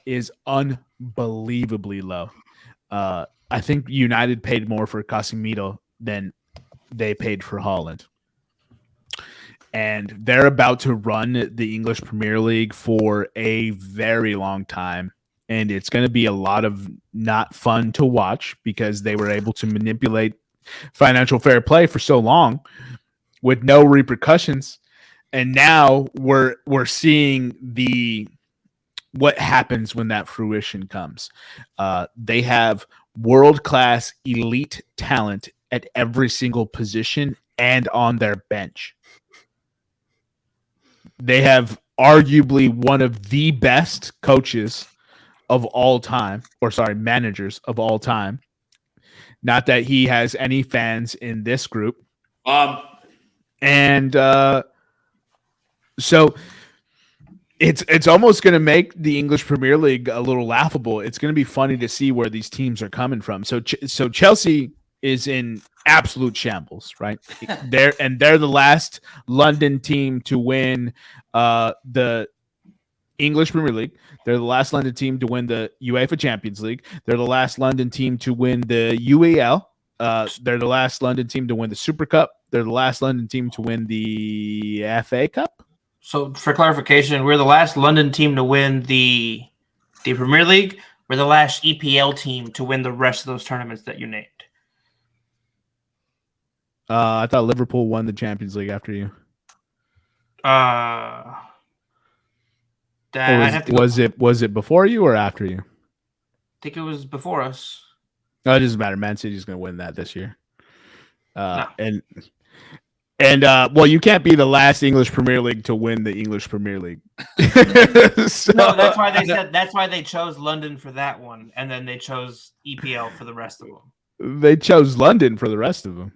is unbelievably low. I think United paid more for Casemiro than they paid for Haaland. And they're about to run the English Premier League for a very long time. And it's going to be a lot of not fun to watch because they were able to manipulate financial fair play for so long with no repercussions. And now we're seeing what happens when that fruition comes. They have world-class elite talent at every single position and on their bench. They have arguably one of the best coaches of all time, managers of all time. Not that he has any fans in this group. And so it's almost going to make the English Premier League a little laughable. It's going to be funny to see where these teams are coming from. So Chelsea is in absolute shambles, right? They're the last London team to win the English Premier League. They're the last London team to win the UEFA Champions League. They're the last London team to win the UEL. They're the last London team to win the Super Cup. They're the last London team to win the FA Cup. So for clarification, we're the last London team to win the Premier League. We're the last EPL team to win the rest of those tournaments that you named. I thought Liverpool won the Champions League after you. Was it before you or after you? I think it was before us. No, it doesn't matter. Man City's going to win that this year. No. And well, you can't be the last English Premier League to win the English Premier League. So, no, that's why they said that's why they chose London for that one, and then they chose EPL for the rest of them. They chose London for the rest of them.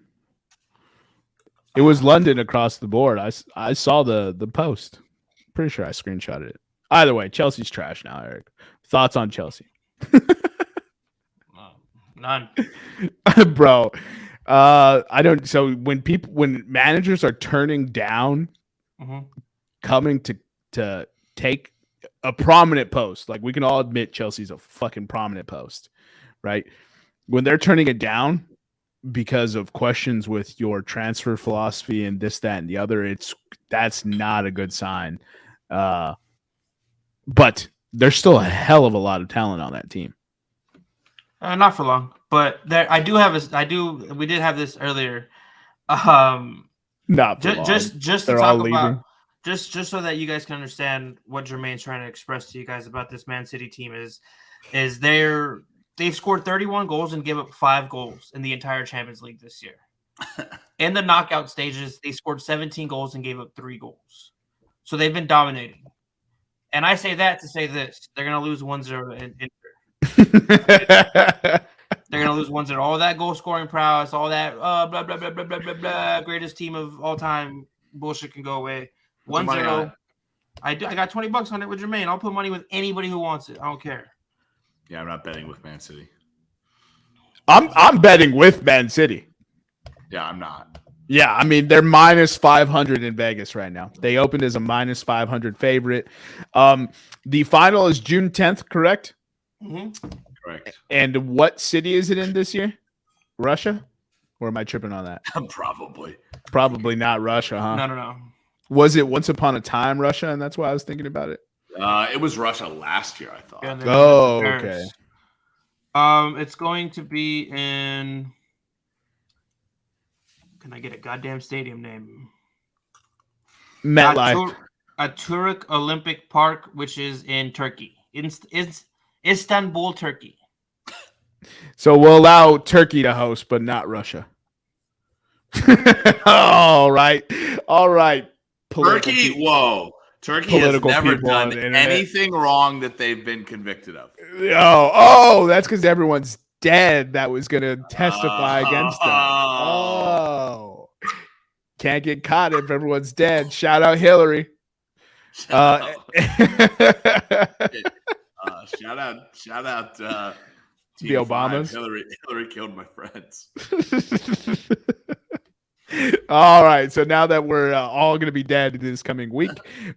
It was London across the board. I saw the post. Pretty sure I screenshotted it. Either way, Chelsea's trash now, Eric. Thoughts on Chelsea? None. Bro. I don't. So when managers are turning down, coming to take a prominent post, like we can all admit Chelsea's a fucking prominent post, right? When they're turning it down because of questions with your transfer philosophy and this, that, and the other, that's not a good sign. But there's still a hell of a lot of talent on that team. Not for long, but we did have this earlier. Not for long. Just to They're talk all about, leaving. just so that you guys can understand what Jermaine's trying to express to you guys about this Man City team is they've scored 31 goals and give up 5 goals in the entire Champions League this year. In the knockout stages, they scored 17 goals and gave up 3 goals. So they've been dominating. And I say that to say this: they're going to lose 1-0 in Inter. They're gonna lose 1-0. All that goal scoring prowess, all that blah blah blah blah blah blah blah. Greatest team of all time bullshit can go away. 1-0. I got $20 on it with Jermaine. I'll put money with anybody who wants it. I don't care. Yeah, I'm not betting with Man City. I'm betting with Man City. Yeah, I'm not. Yeah, I mean they're minus 500 in Vegas right now. They opened as a minus 500 favorite. The final is June 10th, correct? Correct. And what city is it in this year? Russia? Or am I tripping on that? Probably not Russia, huh? No. Was it once upon a time Russia, and that's why I was thinking about it? It was Russia last year, I thought. Yeah, oh, okay. It's going to be in. Can I get a goddamn stadium name? MetLife. Atatürk Olympic Park, which is in Turkey. It's Istanbul, Turkey. So we'll allow Turkey to host, but not Russia. All right. Turkey has never done anything wrong that they've been convicted of. Oh, that's because everyone's dead that was going to testify against them. Oh. Can't get caught if everyone's dead. Shout out Hillary. Shout out the Obamas. Hillary killed my friends. All right, so now that we're all going to be dead this coming week,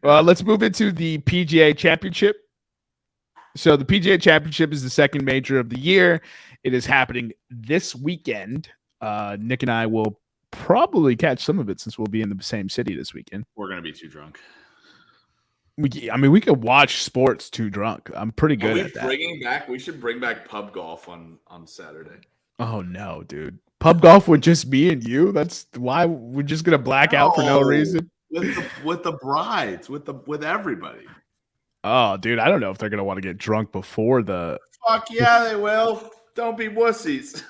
let's move into the PGA Championship. So the PGA Championship is the second major of the year. It is happening this weekend. Nick and I will probably catch some of it since we'll be in the same city this weekend. We're going to be too drunk. We could watch sports too drunk. I'm pretty good at that. We should bring back pub golf on Saturday. Oh no, dude! Pub golf with just me and you. That's why we're just gonna black out for no reason. With the brides, with everybody. Oh, dude! I don't know if they're gonna want to get drunk before the. Fuck yeah, they will. Don't be wussies.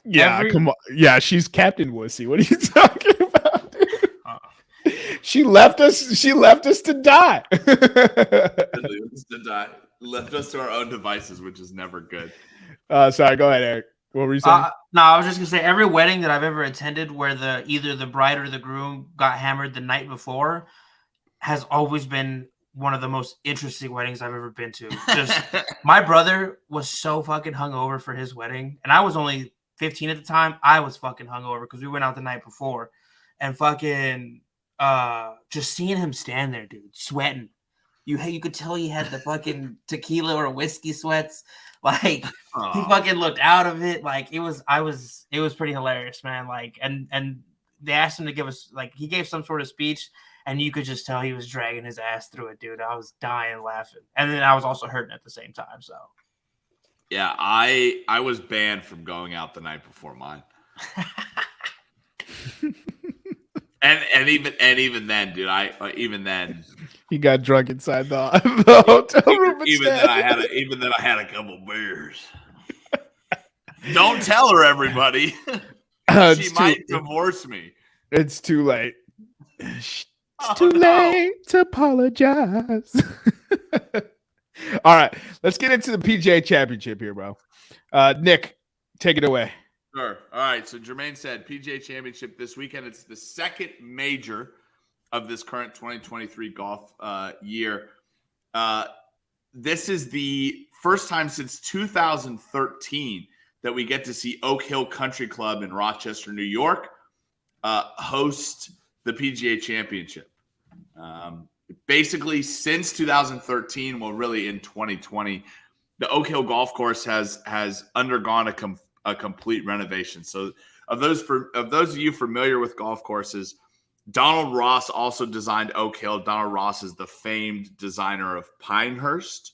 Yeah, come on. Yeah, she's Captain Wussy. What are you talking about, dude? She left us. She left us to die. Left us to our own devices, which is never good. Sorry. Go ahead, Eric. What were you saying? No, I was just gonna say every wedding that I've ever attended where either the bride or the groom got hammered the night before has always been one of the most interesting weddings I've ever been to. Just my brother was so fucking hungover for his wedding, and I was only 15 at the time. I was fucking hungover because we went out the night before, and fucking just seeing him stand there, dude, sweating. You could tell he had the fucking tequila or whiskey sweats. Like he fucking looked out of it. Like it was pretty hilarious, man. Like and they asked him to give us he gave some sort of speech, and you could just tell he was dragging his ass through it, dude. I was dying laughing, and then I was also hurting at the same time. So Yeah, I was banned from going out the night before mine. and even then, dude, even then He got drunk inside the hotel room even instead. then I had a couple beers. Don't tell her, everybody. She might divorce me. It's too late. It's Oh, too late to apologize. All right, let's get into the PGA Championship here, bro. Nick, take it away. Sure. All right. So Jermaine said PGA Championship this weekend. It's the second major of this current 2023 golf year. This is the first time since 2013 that we get to see Oak Hill Country Club in Rochester, New York, host the PGA Championship. Basically, since 2013, well, really in 2020, the Oak Hill Golf Course has undergone a complete renovation. So, of those of you familiar with golf courses, Donald Ross also designed Oak Hill. Donald Ross is the famed designer of Pinehurst,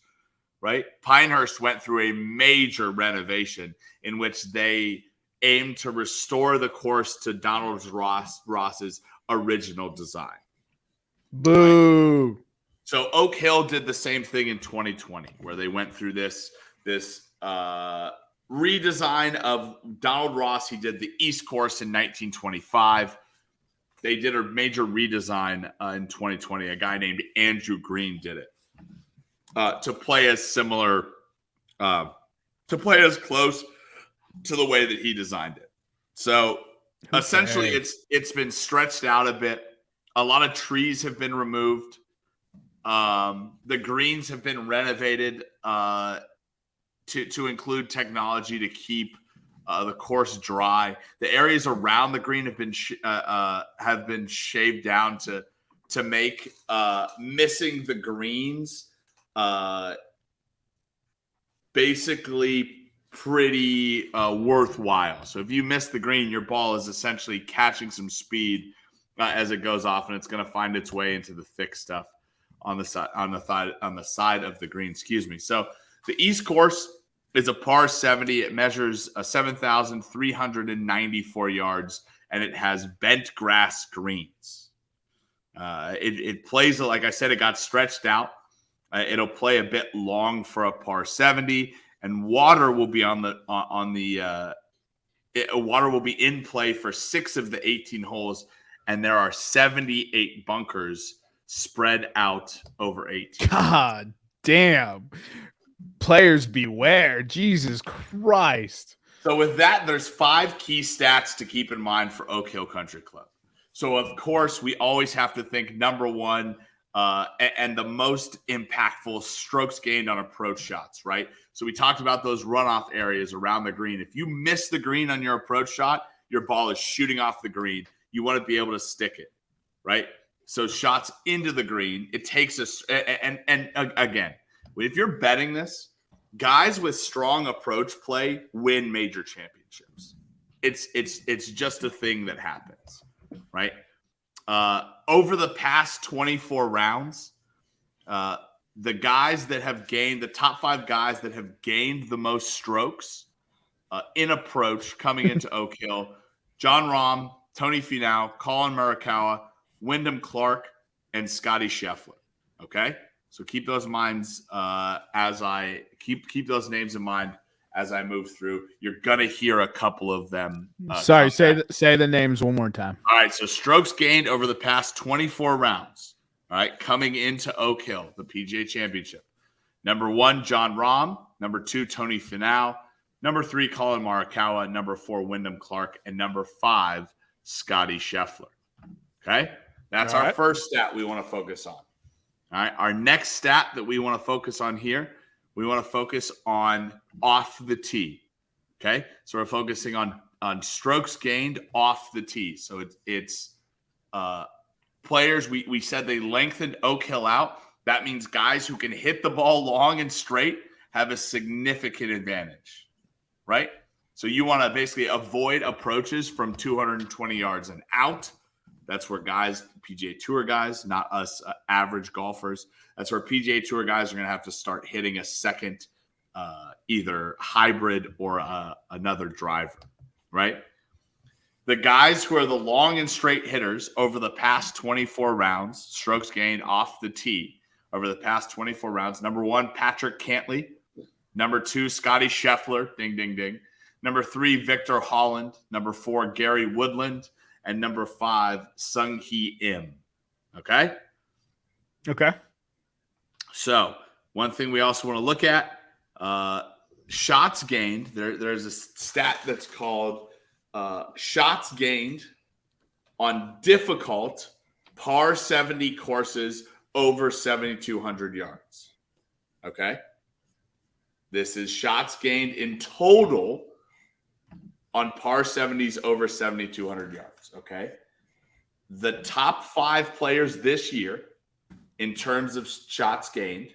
right? Pinehurst went through a major renovation in which they aimed to restore the course to Donald Ross's original design. Boo. Right? So Oak Hill did the same thing in 2020, where they went through this redesign of Donald Ross. He did the East Course in 1925. They did a major redesign in 2020. A guy named Andrew Green did it to play as similar, to play as close to the way that he designed it. So essentially, it's been stretched out a bit. A lot of trees have been removed. The greens have been renovated to include technology to keep the course dry. The areas around the green have been shaved down to make missing the greens basically pretty worthwhile. So if you miss the green, your ball is essentially catching some speed as it goes off, and it's going to find its way into the thick stuff on the side of the green. Excuse me. So the East Course is a par 70. It measures 7,394 yards, and it has bent grass greens. It plays, like I said, it got stretched out. It'll play a bit long for a par 70, and water will be water will be in play for 6 of the 18 holes, and there are 78 bunkers spread out over 18. God damn. Players beware. Jesus Christ. So with that, there's 5 key stats to keep in mind for Oak Hill Country Club. So of course, we always have to think number one, and the most impactful, strokes gained on approach shots, right? So we talked about those runoff areas around the green. If you miss the green on your approach shot, your ball is shooting off the green. You want to be able to stick it, right? So shots into the green, it takes us, and again, if you're betting this, guys with strong approach play win major championships. It's just a thing that happens, right? Over the past 24 rounds, the top 5 guys that have gained the most strokes in approach coming into Oak Hill: John Rahm, Tony Finau, Colin Morikawa, Wyndham Clark, and Scotty Scheffler. Okay, so keep those minds as I keep those names in mind as I move through. You're gonna hear a couple of them. Sorry, say the names one more time. All right, so strokes gained over the past 24 rounds. All right, coming into Oak Hill, the PGA Championship. Number 1, John Rahm. Number 2, Tony Finau. Number 3, Colin Morikawa. Number 4, Wyndham Clark. And number 5, Scotty Scheffler. Okay, that's our first stat we want to focus on. All right, our next stat that we want to focus on here, we want to focus on off the tee. Okay, so we're focusing on strokes gained off the tee. So it's players. We said they lengthened Oak Hill out. That means guys who can hit the ball long and straight have a significant advantage, right? So you want to basically avoid approaches from 220 yards and out. That's where guys, PGA Tour guys, not us average golfers, that's where PGA Tour guys are going to have to start hitting a second either hybrid or another driver, right? The guys who are the long and straight hitters over the past 24 rounds, strokes gained off the tee over the past 24 rounds. Number 1, Patrick Cantley. Number 2, Scotty Scheffler. Ding, ding, ding. Number 3, Victor Holland. Number 4, Gary Woodland. And number 5, Sung Hee Im. Okay? Okay. So one thing we also want to look at, shots gained. There's a stat that's called shots gained on difficult par 70 courses over 7,200 yards. Okay? This is shots gained in total on par 70s over 7,200 yards. Okay? The top 5 players this year in terms of shots gained: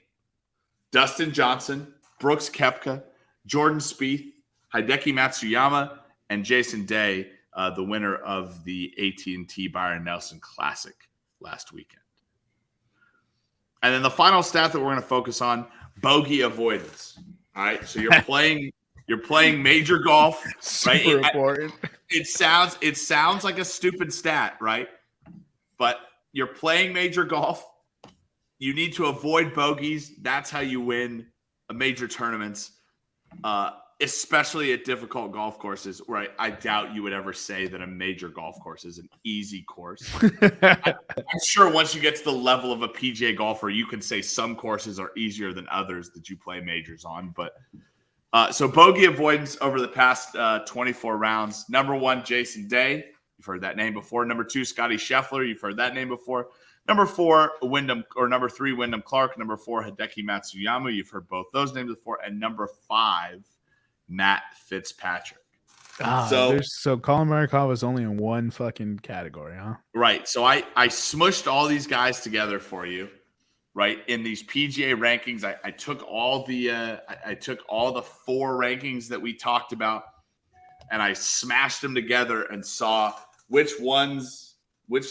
Dustin Johnson, Brooks Koepka, Jordan Spieth, Hideki Matsuyama, and Jason Day, the winner of the AT&T Byron Nelson Classic last weekend. And then the final stat that we're going to focus on: bogey avoidance. All right, so you're playing major golf, right? Super important. It sounds like a stupid stat, right? But you're playing major golf. You need to avoid bogeys. That's how you win major tournaments, especially at difficult golf courses, where I doubt you would ever say that a major golf course is an easy course. I'm sure once you get to the level of a PGA golfer, you can say some courses are easier than others that you play majors on. But so bogey avoidance over the past 24 rounds. Number 1, Jason Day. You've heard that name before. Number 2, Scotty Scheffler. You've heard that name before. Number 3, Wyndham Clark. Number 4, Hideki Matsuyama. You've heard both those names before. And number 5, Matt Fitzpatrick. So Colin Morikawa was only in one fucking category, huh? Right. So I smushed all these guys together for you, right? In these PGA rankings, I took all the 4 rankings that we talked about, and I smashed them together and saw which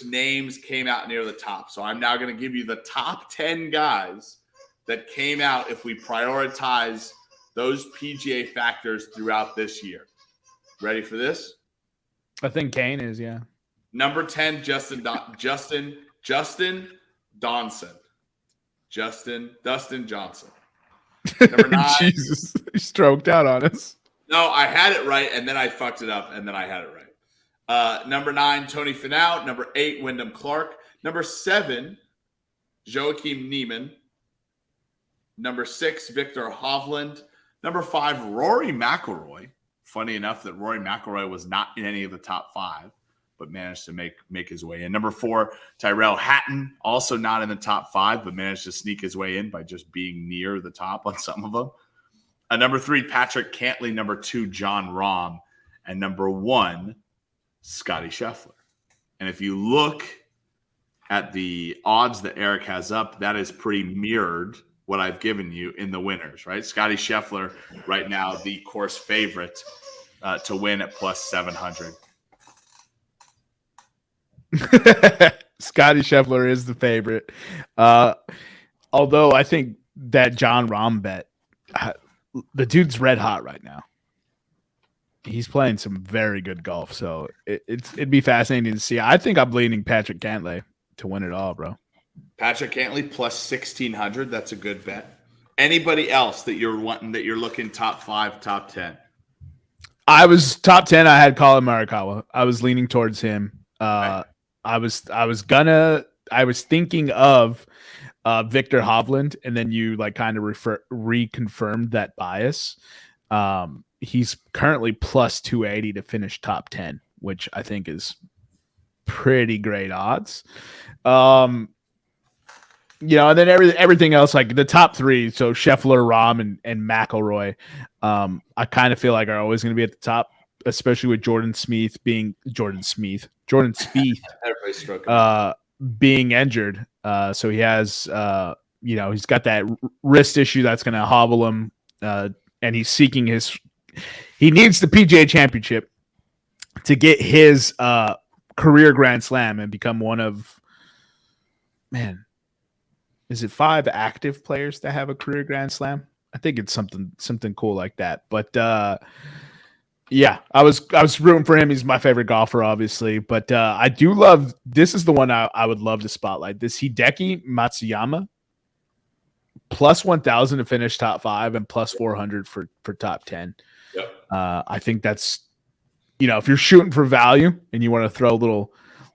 names came out near the top. So I'm now going to give you the top 10 guys that came out if we prioritize those PGA factors throughout this year. Ready for this? I think Kane is, yeah. Number 10, Dustin Johnson. Number 9. Jesus, he stroked out on us. No, I had it right, and then I fucked it up, and then I had it right. Number 9, Tony Finau. Number 8, Wyndham Clark. Number 7, Joachim Neiman. Number 6, Victor Hovland. Number 5, Rory McIlroy. Funny enough that Rory McIlroy was not in any of the top 5, but managed to make his way in. Number 4, Tyrrell Hatton, also not in the top 5, but managed to sneak his way in by just being near the top on some of them. Number 3, Patrick Cantley. Number 2, John Rahm. And number 1, Scotty Scheffler. And if you look at the odds that Eric has up, that is pretty mirrored what I've given you in the winners, right? Scotty Scheffler right now, the course favorite to win at plus 700. Scotty Scheffler is the favorite. Although I think that John Rahm bet, the dude's red hot right now. He's playing some very good golf, so it'd be fascinating to see. I think I'm leaning Patrick Cantlay to win it all, bro. Patrick Cantlay plus 1,600. That's a good bet. Anybody else that you're looking top 5, top 10? I was top 10. I had Colin Morikawa. I was leaning towards him. Okay. I was thinking of Victor Hovland, and then you like kind of reconfirmed that bias. He's currently plus 280 to finish top 10, which I think is pretty great odds. And then everything else, like the top 3, so Scheffler, Rahm, and McIlroy, I kind of feel like are always going to be at the top, especially with Jordan Spieth being injured. So he has, he's got that wrist issue that's going to hobble him, and he's seeking he needs the PGA Championship to get his career Grand Slam and become one of, is it 5 active players that have a career Grand Slam? I think it's something cool like that. But yeah, I was rooting for him. He's my favorite golfer, obviously. But I do love this is the one I would love to spotlight. This Hideki Matsuyama plus 1,000 to finish top 5 and plus 400 for top 10. Yep. I think that's if you're shooting for value and you want to throw a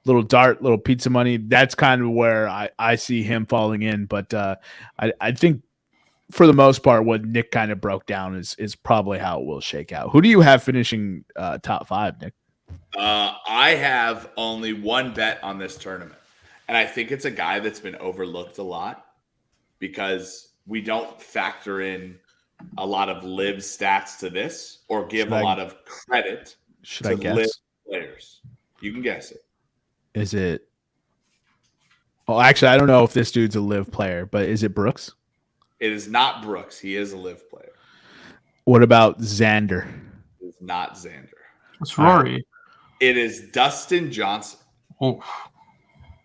little dart, little pizza money, that's kind of where I see him falling in. But I think for the most part, what Nick kind of broke down is probably how it will shake out. Who do you have finishing top 5, Nick? I have only one bet on this tournament, and I think it's a guy that's been overlooked a lot because we don't factor in a lot of live stats to this or give a lot of credit to live players. You can guess it. Is it? Oh, actually, I don't know if this dude's a live player, but is it Brooks? It is not Brooks. He is a live player. What about Xander? It is not Xander. It's Rory. It is Dustin Johnson. Oh.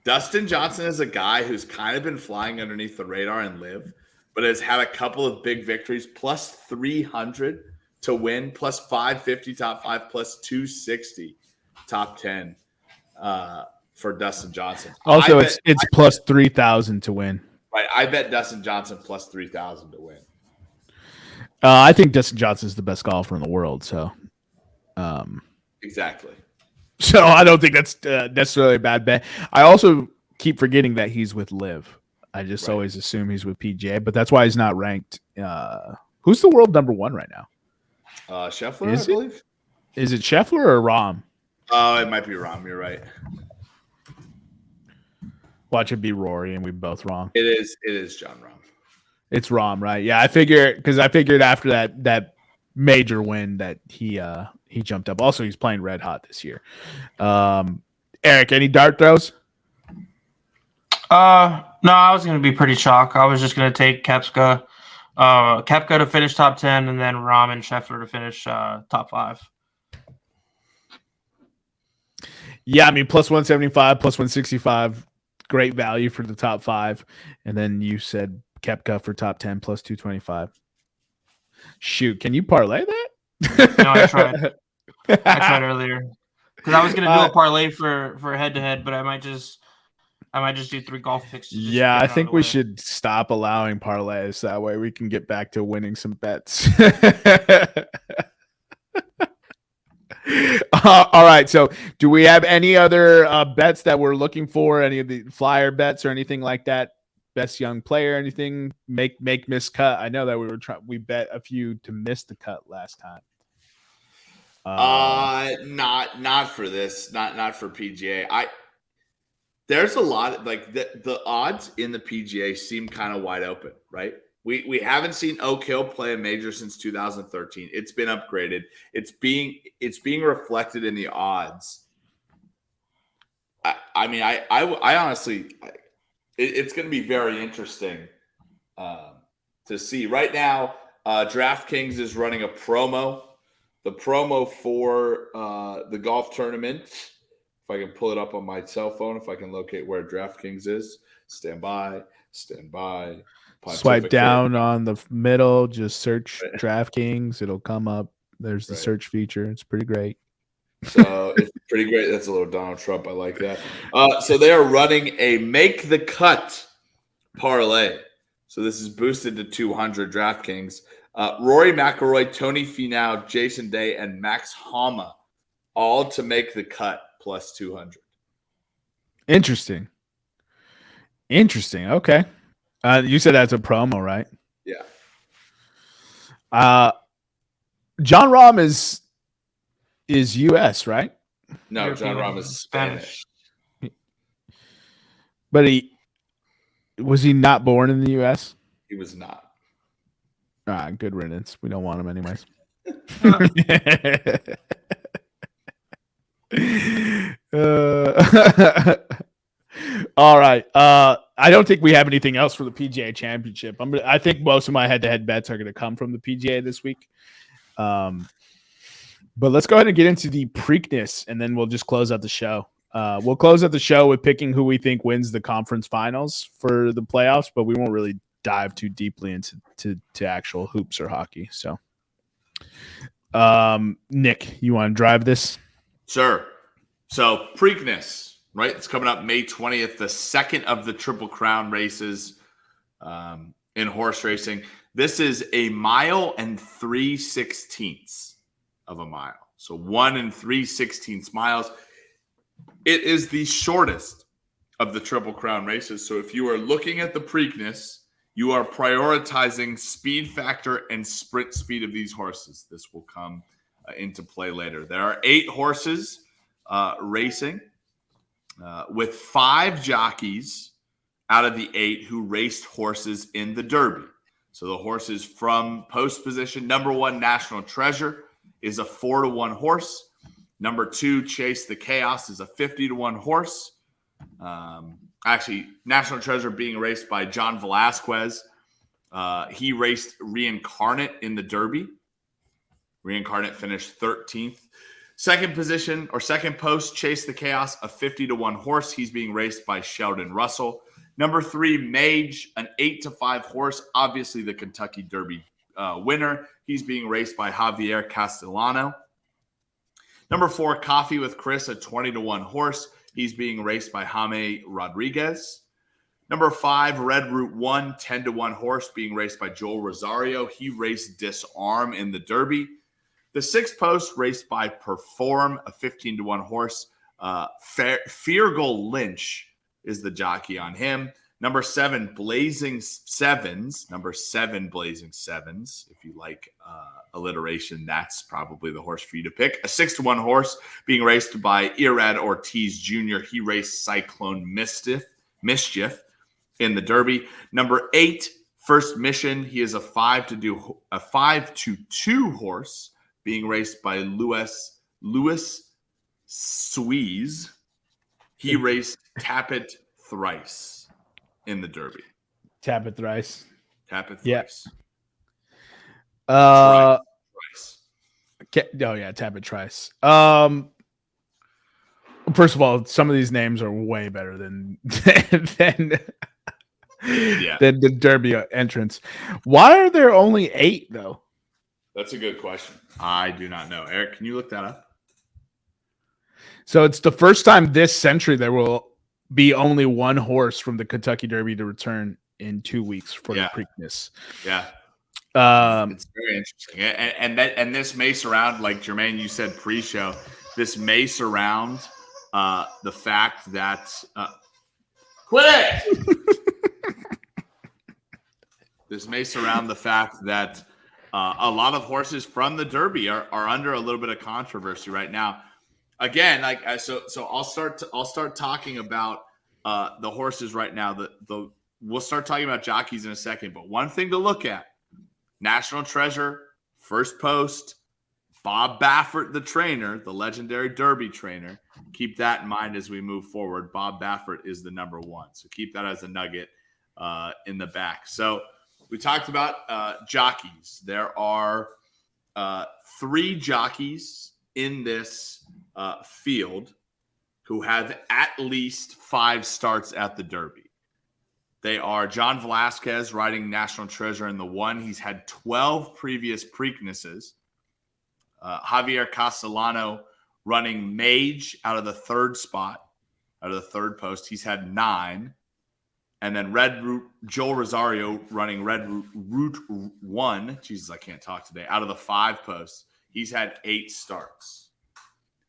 Dustin Johnson is a guy who's kind of been flying underneath the radar and live, but has had a couple of big victories, plus 300 to win, plus 550 top 5, plus 260 top 10 for Dustin Johnson. Also, it's plus 3,000 to win. Right, I bet Dustin Johnson plus 3,000 to win. I think Dustin Johnson is the best golfer in the world. So, exactly. So I don't think that's necessarily a bad bet. I also keep forgetting that he's with Liv. I just always assume he's with PGA, but that's why he's not ranked. Who's the world number 1 right now? Scheffler, I believe. Is it Scheffler or Rahm? Oh, it might be Rahm. You're right. Watch it be Rory, and we both wrong. It is John Rahm. It's Rahm, right? Yeah, I figured after that major win that he jumped up. Also, he's playing red hot this year. Eric, any dart throws? No, I was going to be pretty chalk. I was just going to take Koepka to finish top 10, and then Rahm and Scheffler to finish top 5. Yeah, I mean, plus 175, plus 165. Great value for the top 5. And then you said Koepka for top 10 plus 225. Shoot, can you parlay that? No, I tried. I tried earlier because I was going to do a parlay for head to head, but I might just do 3 golf picks. Yeah, I think we should stop allowing parlays. That way we can get back to winning some bets. All right. So, do we have any other bets that we're looking for? Any of the flyer bets or anything like that? Best young player, anything? Make miss cut. I know that we bet a few to miss the cut last time. Not for this. Not for PGA. There's a lot like the odds in the PGA seem kind of wide open, right? We haven't seen Oak Hill play a major since 2013. It's been upgraded. It's being reflected in the odds. I mean, I honestly, it's going to be very interesting to see. Right now, DraftKings is running a promo. The promo for the golf tournament. If I can pull it up on my cell phone, if I can locate where DraftKings is, stand by. Swipe down on the middle, just search DraftKings. It'll come up. There's the search feature. It's pretty great. So it's pretty great. That's a little Donald Trump. I like that. So they are running a make the cut parlay. So this is boosted to 200 DraftKings. Rory McIlroy, Tony Finau, Jason Day, and Max Homa all to make the cut plus 200. Interesting. Okay. You said that's a promo, right? Yeah. John Rahm is U.S., right? No, John Rahm is Spanish. But was he not born in the U.S.? He was not. Good riddance. We don't want him anyways. All right. I don't think we have anything else for the PGA Championship. I think most of my head-to-head bets are going to come from the PGA this week. But let's go ahead and get into the Preakness, and then we'll just close out the show. We'll close out the show with picking who we think wins the conference finals for the playoffs, but we won't really dive too deeply into actual hoops or hockey. So, Nick, you want to drive this? Sure. So Preakness, right? It's coming up May 20th, the second of the Triple Crown races in horse racing. This is 1 mile and 3/16 of a mile. So 1 3/16 miles. It is the shortest of the Triple Crown races. So if you are looking at the Preakness, you are prioritizing speed factor and sprint speed of these horses. This will come into play later. There are 8 horses racing with 5 jockeys out of the 8 who raced horses in the Derby. So the horses from post position, number 1, National Treasure, is a 4-1 horse. Number 2, Chase the Chaos, is a 50-1 horse. Actually, National Treasure being raced by John Velasquez. He raced Reincarnate in the Derby. Reincarnate finished 13th. Second position, or second post, Chase the Chaos, a 50-1 horse. He's being raced by Sheldon Russell. Number 3, Mage, an 8-5 horse. Obviously, the Kentucky Derby winner. He's being raced by Javier Castellano. Number 4, Coffee with Chris, a 20-1 horse. He's being raced by Jaime Rodriguez. Number 5, Red Route 1, 10-1 horse, being raced by Joel Rosario. He raced Disarm in the Derby. The 6th post, raced by Perform, a 15-1 horse. Feargal Lynch is the jockey on him. Number 7, Blazing Sevens. Number 7, Blazing Sevens. If you like alliteration, that's probably the horse for you to pick. A 6-1 horse being raced by Irad Ortiz Jr. He raced Cyclone Mischief in the Derby. Number 8, First Mission. He is a 5-2 horse being raced by Louis Suisse. He raced Tappet Thrice in the Derby. Tappet Thrice. Tappet Yeah. Thrice. Thrice. Oh yeah, Tappet Thrice. First of all, some of these names are way better than the Derby entrance. Why are there only 8 though? That's a good question. I do not know. Eric, can you look that up? So it's the first time this century there will be only 1 horse from the Kentucky Derby to return in 2 weeks for the Preakness. Yeah. It's very interesting. And this may surround, like Jermaine, you said pre-show, this may surround the fact that quit it! This may surround the fact that a lot of horses from the Derby are under a little bit of controversy right now. Again, so I'll start talking about the horses right now. We'll start talking about jockeys in a second. But one thing to look at: National Treasure, first post, Bob Baffert, the trainer, the legendary Derby trainer. Keep that in mind as we move forward. Bob Baffert is the number 1, so keep that as a nugget in the back. So we talked about jockeys. There are 3 jockeys in this field who have at least 5 starts at the Derby. They are John Velasquez riding National Treasure in the 1. He's had 12 previous Preaknesses. Javier Castellano running Mage out of the 3rd spot, out of the 3rd post. He's had 9. And then Joel Rosario running Red Route 1. Jesus, I can't talk today. Out of the 5 posts, he's had 8 starts.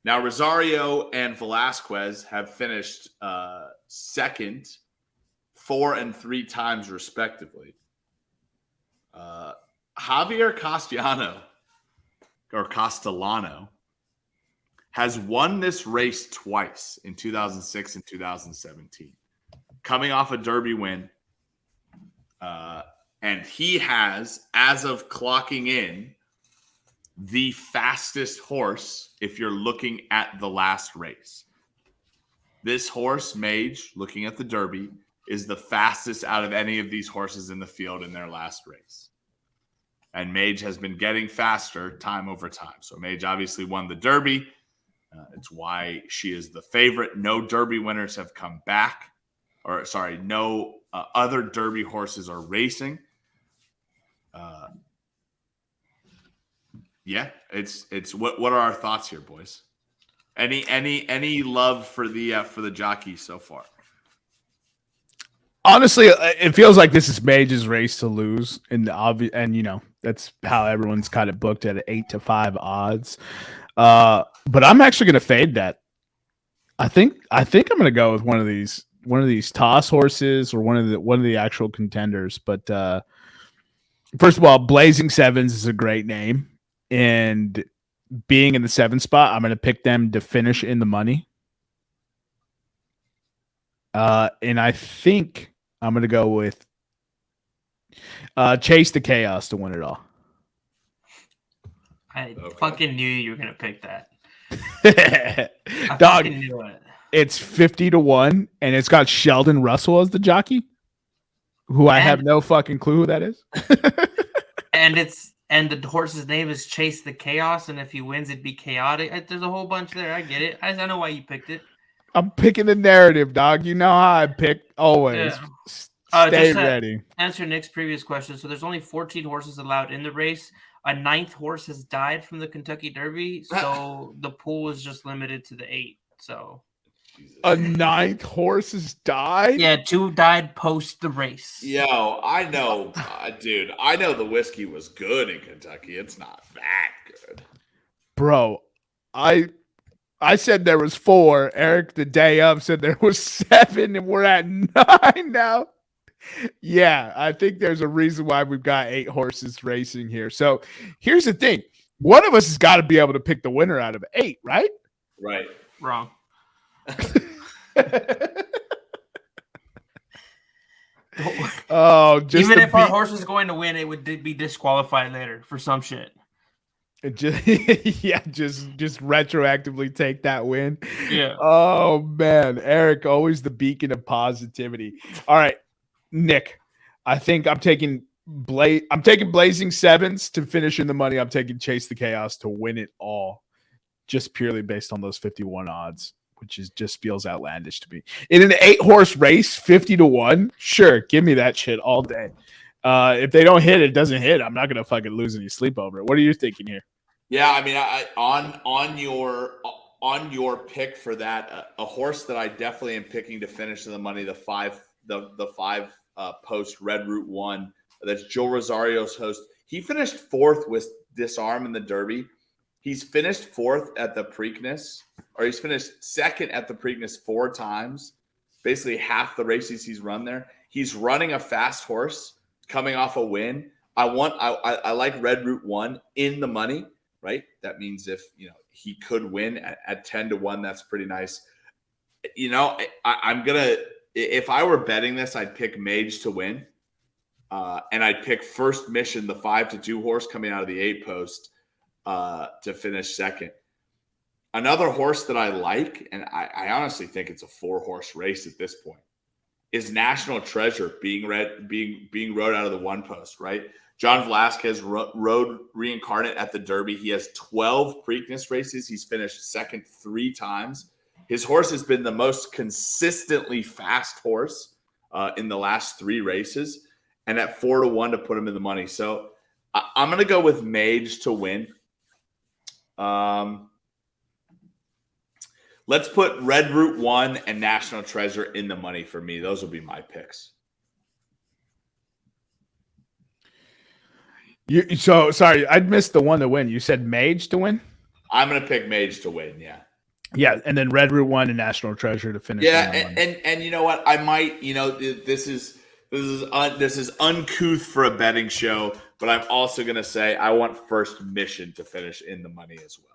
Now, Rosario and Velasquez have finished second 4 and 3 times, respectively. Javier Castellano has won this race twice in 2006 and 2017. Coming off a Derby win. And he has, as of clocking in, the fastest horse if you're looking at the last race. This horse, Mage, looking at the Derby, is the fastest out of any of these horses in the field in their last race. And Mage has been getting faster time over time. So Mage obviously won the Derby. It's why she is the favorite. No Derby winners have come back. No other Derby horses are racing. Yeah, it's what are our thoughts here, boys? Any love for the jockeys so far? Honestly, it feels like this is Mage's race to lose, and that's how everyone's kind of booked at 8-5 odds. But I'm actually going to fade that. I think I'm going to go with one of these toss horses or one of the actual contenders. But first of all, Blazing Sevens is a great name, and being in the 7th spot, I'm going to pick them to finish in the money. And I think I'm going to go with Chase the Chaos to win it all. I fucking knew you were going to pick that. I Dog, fucking knew it. It's 50-1, and it's got Sheldon Russell as the jockey, who I have no fucking clue who that is. And the horse's name is Chase the Chaos, and if he wins, it'd be chaotic. There's a whole bunch there. I get it. I know why you picked it. I'm picking the narrative, dog. You know how I pick always. Yeah. Stay ready. Answer Nick's previous question. So there's only 14 horses allowed in the race. A 9th horse has died from the Kentucky Derby, so the pool is just limited to the 8. So a 9th horse has died? Yeah, 2 died post the race. Yo, I know, dude. I know the whiskey was good in Kentucky. It's not that good, bro. I said there was 4. Eric, the day of, said there was 7, and we're at 9 now. Yeah, I think there's a reason why we've got 8 horses racing here. So here's the thing. One of us has got to be able to pick the winner out of 8, right? Right. Wrong. Oh, just even if our horse was going to win, it would be disqualified later for some shit. Just retroactively take that win. Yeah. Oh man, Eric, always the beacon of positivity. All right, Nick, I think I'm taking Blazing Sevens to finish in the money. I'm taking Chase the Chaos to win it all, just purely based on those 51 odds, which just feels outlandish to me. In an 8-horse race, 50-1, sure, give me that shit all day. If they don't hit, it doesn't hit. I'm not gonna fucking lose any sleep over it. What are you thinking here? Yeah, I mean, on your pick for that, a horse that I definitely am picking to finish in the money, the five post Red Route 1. That's Joe Rosario's host. He finished 4th with Disarm in the Derby. He's finished 4th at the Preakness, or he's finished 2nd at the Preakness 4 times. Basically half the races he's run there. He's running a fast horse, coming off a win. I like Red Route 1 in the money, right? That means if he could win at 10-1, that's pretty nice. I'm gonna, if I were betting this, I'd pick Mage to win, and I'd pick First Mission, the 5-2 horse coming out of the 8 post, to finish 2nd. Another horse that I like, and I honestly think it's a 4-horse race at this point, is National Treasure being rode out of the 1 post, right? John Velasquez rode Reincarnate at the Derby. He has 12 Preakness races. He's finished 2nd 3 times. His horse has been the most consistently fast horse in the last 3 races, and at 4-1 to put him in the money. So I'm going to go with Mage to win. Let's put Red Route 1 and National Treasure in the money for me. Those will be my picks. So sorry, I missed the one to win. You said Mage to win? I'm going to pick Mage to win, yeah. Yeah, and then Red Route 1 and National Treasure to finish. Yeah, and you know what? I might, this is uncouth for a betting show, but I'm also going to say I want First Mission to finish in the money as well.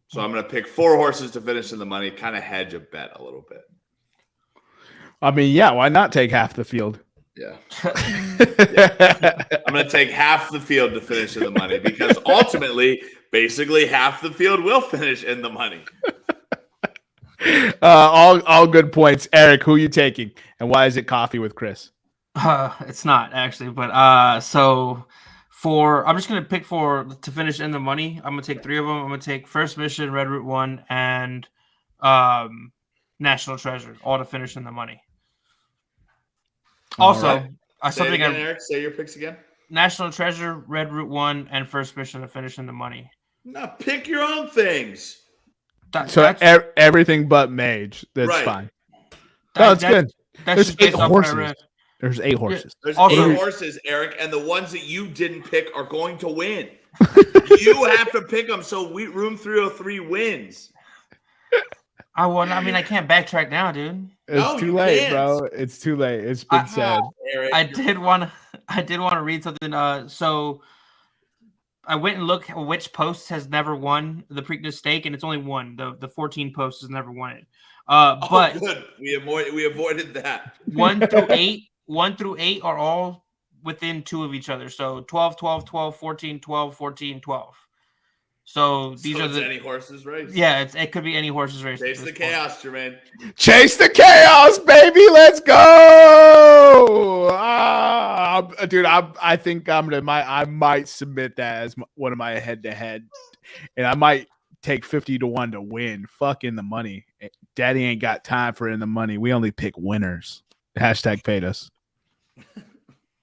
So I'm going to pick 4 horses to finish in the money, kind of hedge a bet a little bit. I mean, yeah, why not take half the field? Yeah. I'm going to take half the field to finish in the money because ultimately, basically, half the field will finish in the money. All good points. Eric, who are you taking? And why is it coffee with Chris? It's not actually, but I'm just gonna pick to finish in the money. I'm gonna take 3 of them. I'm gonna take First Mission, Red Route 1, and National Treasure, all to finish in the money. Also, All right. something again, Eric. Say your picks again. National Treasure, Red Route 1, and First Mission to finish in the money. No, pick your own things. Everything but Mage. That's Right. fine. No, it's good. That's There's just based 8 off what I horses. read. There's 8 horses. There's Also- 8 horses, Eric, and the ones that you didn't pick are going to win. You have to pick them so Room 303 wins. I can't backtrack now, dude. It's too late, bro. It's too late. It's been said. Eric, I did want to read something. So I went and looked at which post has never won the Preakness stake, and it's only one. The 14 posts has never won it. But good. We avoided that. 1 through 8 are all within 2 of each other. So 12, 12, 12, 14, 12, 14, 12. So these are any horses race. Yeah, it could be any horses race. Chase the chaos, Jermaine. Chase the chaos, baby. Let's go. Dude, I think I might submit that as one of my head-to-head, and I might take 50-1 to win. Fucking the money. Daddy ain't got time for in the money. We only pick winners. Hashtag fade us.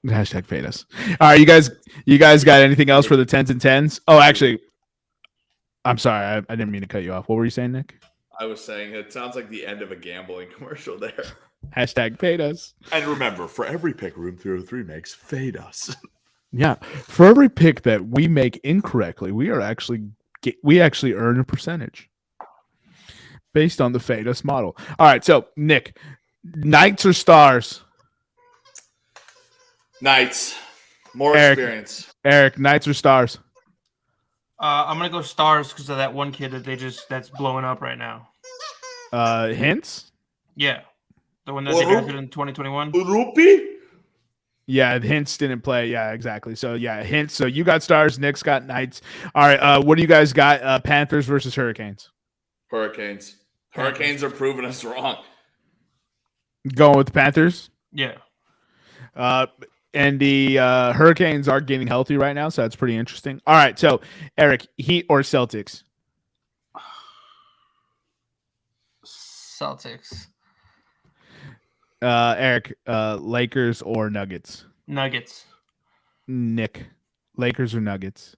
Hashtag fade us. All right, you guys got anything else for the 10s and 10s? Oh, actually, I'm sorry. I didn't mean to cut you off. What were you saying, Nick? I was saying it sounds like the end of a gambling commercial there. Hashtag fade us. And remember, for every pick Room 303 makes, fade us. Yeah. For every pick that we make incorrectly, we actually earn a percentage based on the fade us model. All right. So, Nick, Knights or Stars? Knights. More Eric. experience. Eric, Knights or Stars? I'm gonna go Stars because of that one kid that's blowing up right now. Hints? Yeah, the one that they drafted in 2021. Urupi? Yeah, Hints didn't play. Yeah, exactly. So yeah, Hints. So you got Stars. Nick's got Knights. All right. What do you guys got? Panthers versus Hurricanes. Hurricanes. Hurricanes are proving us wrong. Going with the Panthers. Yeah. And the Hurricanes are getting healthy right now, so that's pretty interesting. All right, so Eric, Heat or Celtics? Celtics. Eric, Lakers or Nuggets? Nuggets. Nick, Lakers or Nuggets?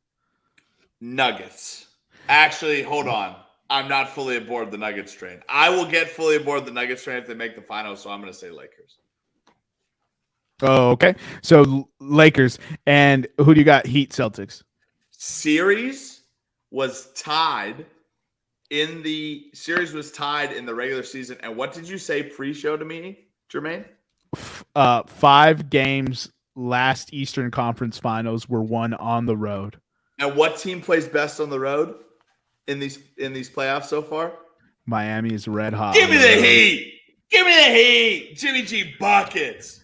Nuggets. Actually, hold on. I'm not fully aboard the Nuggets train. I will get fully aboard the Nuggets train if they make the finals, so I'm going to say Lakers. Oh, okay. So Lakers. And who do you got? Heat, Celtics. Series was tied in the regular season. And what did you say pre-show to me, Jermaine? 5 games last Eastern Conference Finals were won on the road. And what team plays best on the road in these playoffs so far? Miami is red hot. Give me the Heat. Give me the Heat. Jimmy G buckets.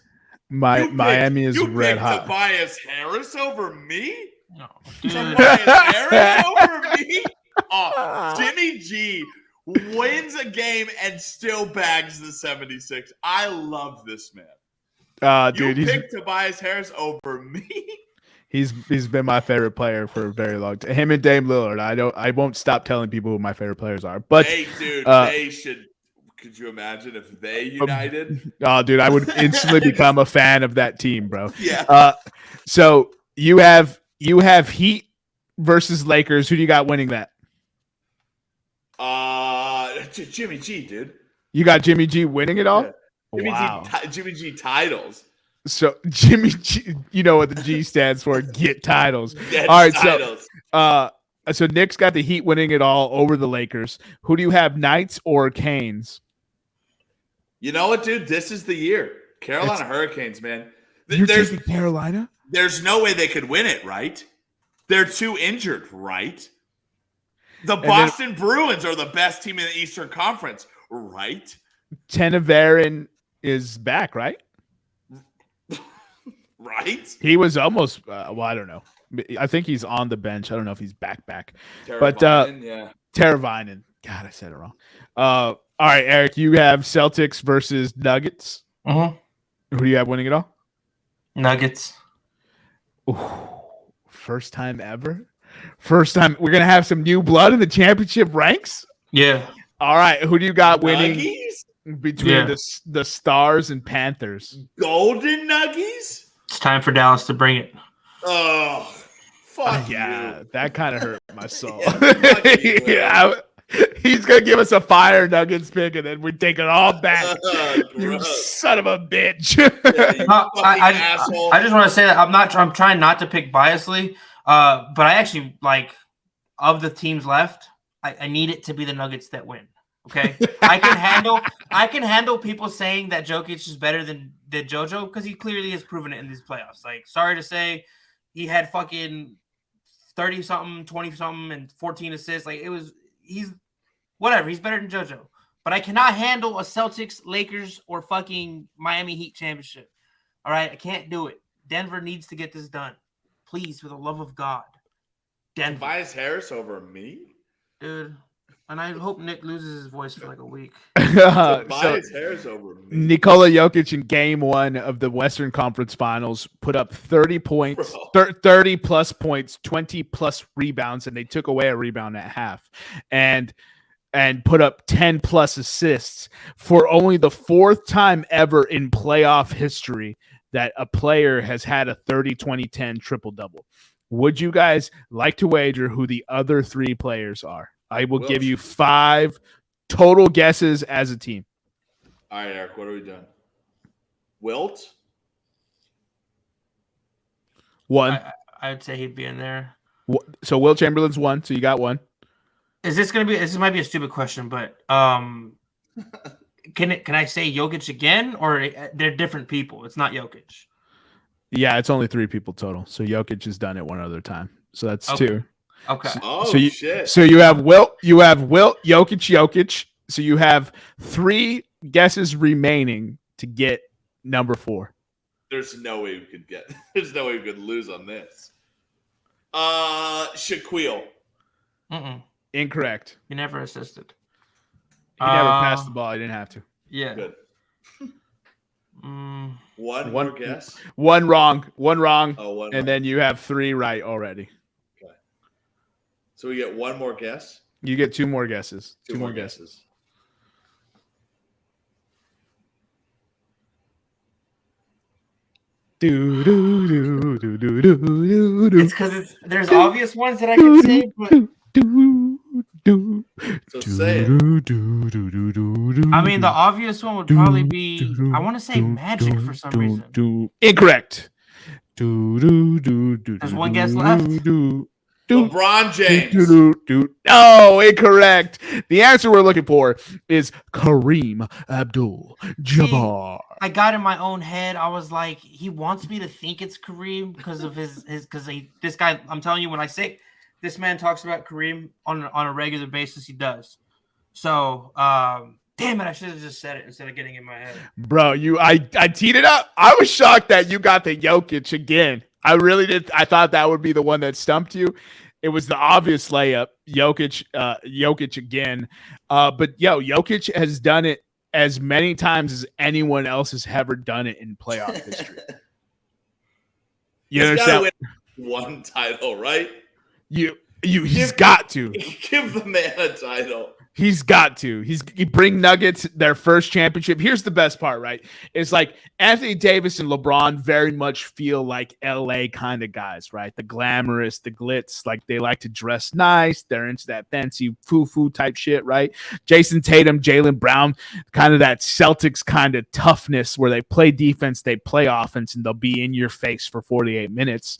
Miami is red hot. Tobias Harris over me? No. Tobias Harris over me? Oh, Jimmy G wins a game and still bags the 76. I love this man. Dude, you picked Tobias Harris over me? He's been my favorite player for a very long time. Him and Dame Lillard. I won't stop telling people who my favorite players are. But hey, dude, they should. Could you imagine if they united? Oh, dude, I would instantly become a fan of that team, bro. Yeah. So you have Heat versus Lakers. Who do you got winning that? Jimmy G, dude. You got Jimmy G winning it all? Yeah. Jimmy G titles. So Jimmy G, you know what the G stands for? Get titles. Get all right, titles. So Nick's got the Heat winning it all over the Lakers. Who do you have, Knights or Canes? You know what, dude? This is the year. Carolina Hurricanes, man. You're taking Carolina? There's no way they could win it, right? They're too injured, right? The Boston Bruins are the best team in the Eastern Conference, right? Tenavarin is back, right? Right? He was almost, I don't know. I think he's on the bench. I don't know if he's back. Teravainen. God, I said it wrong. All right, Eric, you have Celtics versus Nuggets. Mm-hmm. Who do you have winning it all? Nuggets. Ooh, first time ever? First time. We're going to have some new blood in the championship ranks? Yeah. All right, who do you got winning? Nuggies? between the Stars and Panthers. Golden Nuggies? It's time for Dallas to bring it. Oh, fuck yeah, you. that kind of hurt my soul. Yeah, he's gonna give us a Fire Nuggets pick, and then we take it all back. You Gross. son of a bitch! Yeah, you I asshole. just want to say that I'm trying not to pick biasly, but I actually like of the teams left. I need it to be the Nuggets that win. Okay, I can handle people saying that Jokic is better than JoJo because he clearly has proven it in these playoffs. Like, sorry to say, he had fucking 30 something, 20 something, and 14 assists. Like, he's whatever. He's better than JoJo. But I cannot handle a Celtics, Lakers, or fucking Miami Heat championship. All right, I can't do it. Denver needs to get this done, please, for the love of God. Denver. Tobias Harris over me, dude. And I hope Nick loses his voice for like a week. Tobias Harris over me. Nikola Jokic in Game 1 of the Western Conference Finals put up 30 points, 30 plus points, 20 plus rebounds, and they took away a rebound at half, and put up 10 plus assists for only the 4th time ever in playoff history that a player has had a 30-20-10 triple-double. Would you guys like to wager who the other 3 players are? I will give you 5 total guesses as a team. All right, Eric, what are we doing? Wilt? 1. I would say he'd be in there. So Wilt Chamberlain's 1, so you got 1. This might be a stupid question, but can I say Jokic again, or they're different people? It's not Jokic. Yeah, it's only 3 people total. So Jokic has done it one other time. So that's 2. Okay. Shit. So you have Wilt, Jokic. So you have 3 guesses remaining to get number 4. There's no way we could get. There's no way we could lose on this. Shaquille. Incorrect. He never assisted. He never passed the ball. He didn't have to. Yeah. Good. One more guess. 1 wrong. Oh, 1 and wrong. then you have 3 right already. Okay. So we get 1 more guess. You get 2 more guesses. 2 more guesses. It's because there's obvious ones that I could say, but So say it. I mean, the obvious one would probably be, I want to say Magic for some reason. Incorrect. There's 1 guess left. LeBron James. No, incorrect. The answer we're looking for is Kareem Abdul-Jabbar. I got in my own head. I was like, he wants me to think it's Kareem because of this guy. I'm telling you, when I say this man talks about Kareem on a regular basis, he does. So, damn it, I should have just said it instead of getting in my head. Bro, I teed it up. I was shocked that you got the Jokic again. I really did. I thought that would be the one that stumped you. It was the obvious layup, Jokic again. But Jokic has done it as many times as anyone else has ever done it in playoff history. You understand? Win 1 title, right? He's got to give the man a title. He's got to. He bring Nuggets their first championship. Here's the best part, right? It's like Anthony Davis and LeBron very much feel like LA kind of guys, right? The glamorous, the glitz, like they like to dress nice. They're into that fancy foo-foo type shit, right? Jason Tatum, Jaylen Brown, kind of that Celtics kind of toughness where they play defense, they play offense, and they'll be in your face for 48 minutes.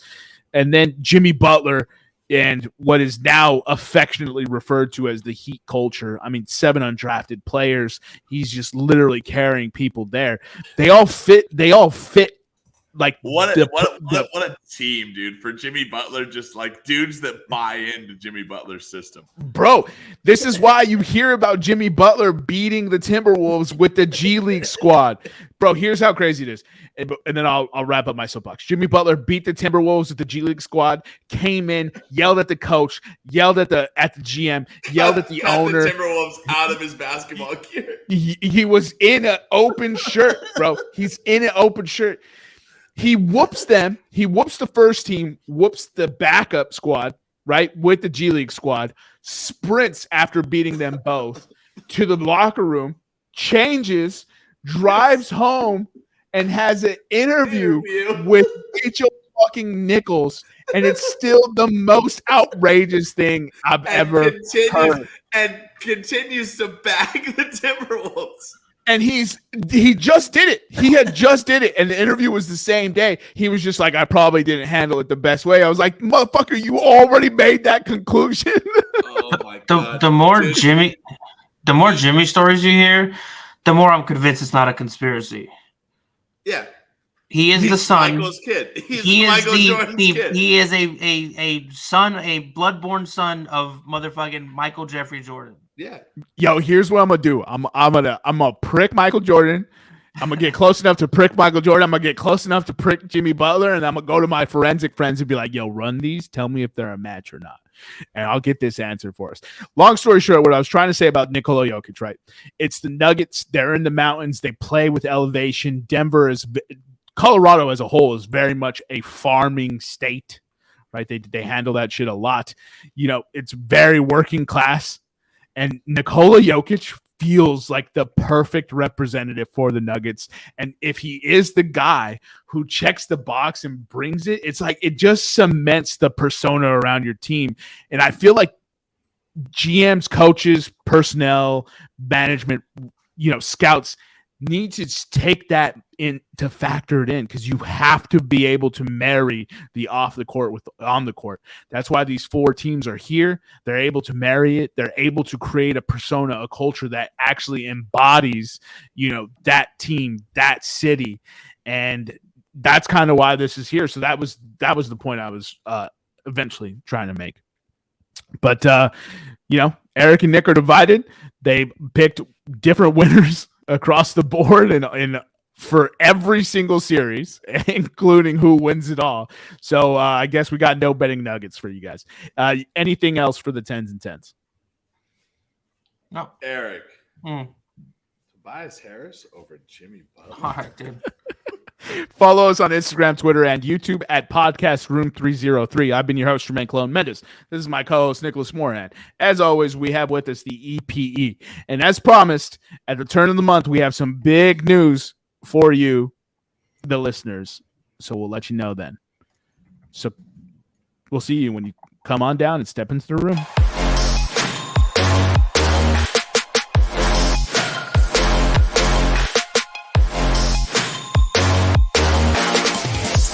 And then Jimmy Butler and what is now affectionately referred to as the Heat culture. I mean, 7 undrafted players. He's just literally carrying people there. They all fit like what a team, dude, for Jimmy Butler, just like dudes that buy into Jimmy Butler's system. Bro, this is why you hear about Jimmy Butler beating the Timberwolves with the G League squad. Bro, here's how crazy it is. And then I'll wrap up my soapbox. Jimmy Butler beat the Timberwolves with the G League squad, came in, yelled at the coach, yelled at the GM, yelled at the owner. The Timberwolves out of his basketball gear. He was in an open shirt, bro. He's in an open shirt. He whoops them. He whoops the first team, whoops the backup squad, right, with the G League squad, sprints after beating them both to the locker room, changes, drives home, and has an interview with Rachel fucking Nichols, and it's still the most outrageous thing I've ever heard. And continues to back the Timberwolves. And he just did it. He had just did it, and the interview was the same day. He was just like, I probably didn't handle it the best way. I was like, motherfucker, you already made that conclusion. Oh my god. The more Jimmy stories you hear, the more I'm convinced it's not a conspiracy. Yeah. He is the son. Michael's kid. He is Michael Jordan's kid. He is a son, a bloodborne son of motherfucking Michael Jeffrey Jordan. Yeah. Yo, here's what I'm gonna do. I'm gonna prick Michael Jordan. I'm gonna get close enough to prick Michael Jordan. I'm gonna get close enough to prick Jimmy Butler, and I'm gonna go to my forensic friends and be like, "Yo, run these. Tell me if they're a match or not." And I'll get this answer for us. Long story short, what I was trying to say about Nikola Jokic, right? It's the Nuggets. They're in the mountains. They play with elevation. Colorado as a whole is very much a farming state, right? They handle that shit a lot. You know, it's very working class. And Nikola Jokic feels like the perfect representative for the Nuggets. And if he is the guy who checks the box and brings it, it's like it just cements the persona around your team. And I feel like GMs, coaches, personnel, management, scouts need to take that in to factor it in, because you have to be able to marry the off the court with on the court. That's why these four teams are here. They're able to marry it. They're able to create a persona, a culture that actually embodies, that team, that city. And that's kind of why this is here. So that was the point I was eventually trying to make. But, Eric and Nick are divided. They picked different winners across the board and for every single series, including who wins it all. So I guess we got no betting Nuggets for you guys. Anything else for the 10s and 10s? No. Eric. Tobias Harris over Jimmy Butler. All right, dude. Follow us on Instagram, Twitter, and YouTube at Podcast Room303. I've been your host, Jermaine Cologne Mendes. This is my co-host, Nicholas Moran. As always, we have with us the EPE. And as promised, at the turn of the month, we have some big news for you, the listeners. So we'll let you know then. So we'll see you when you come on down and step into the room.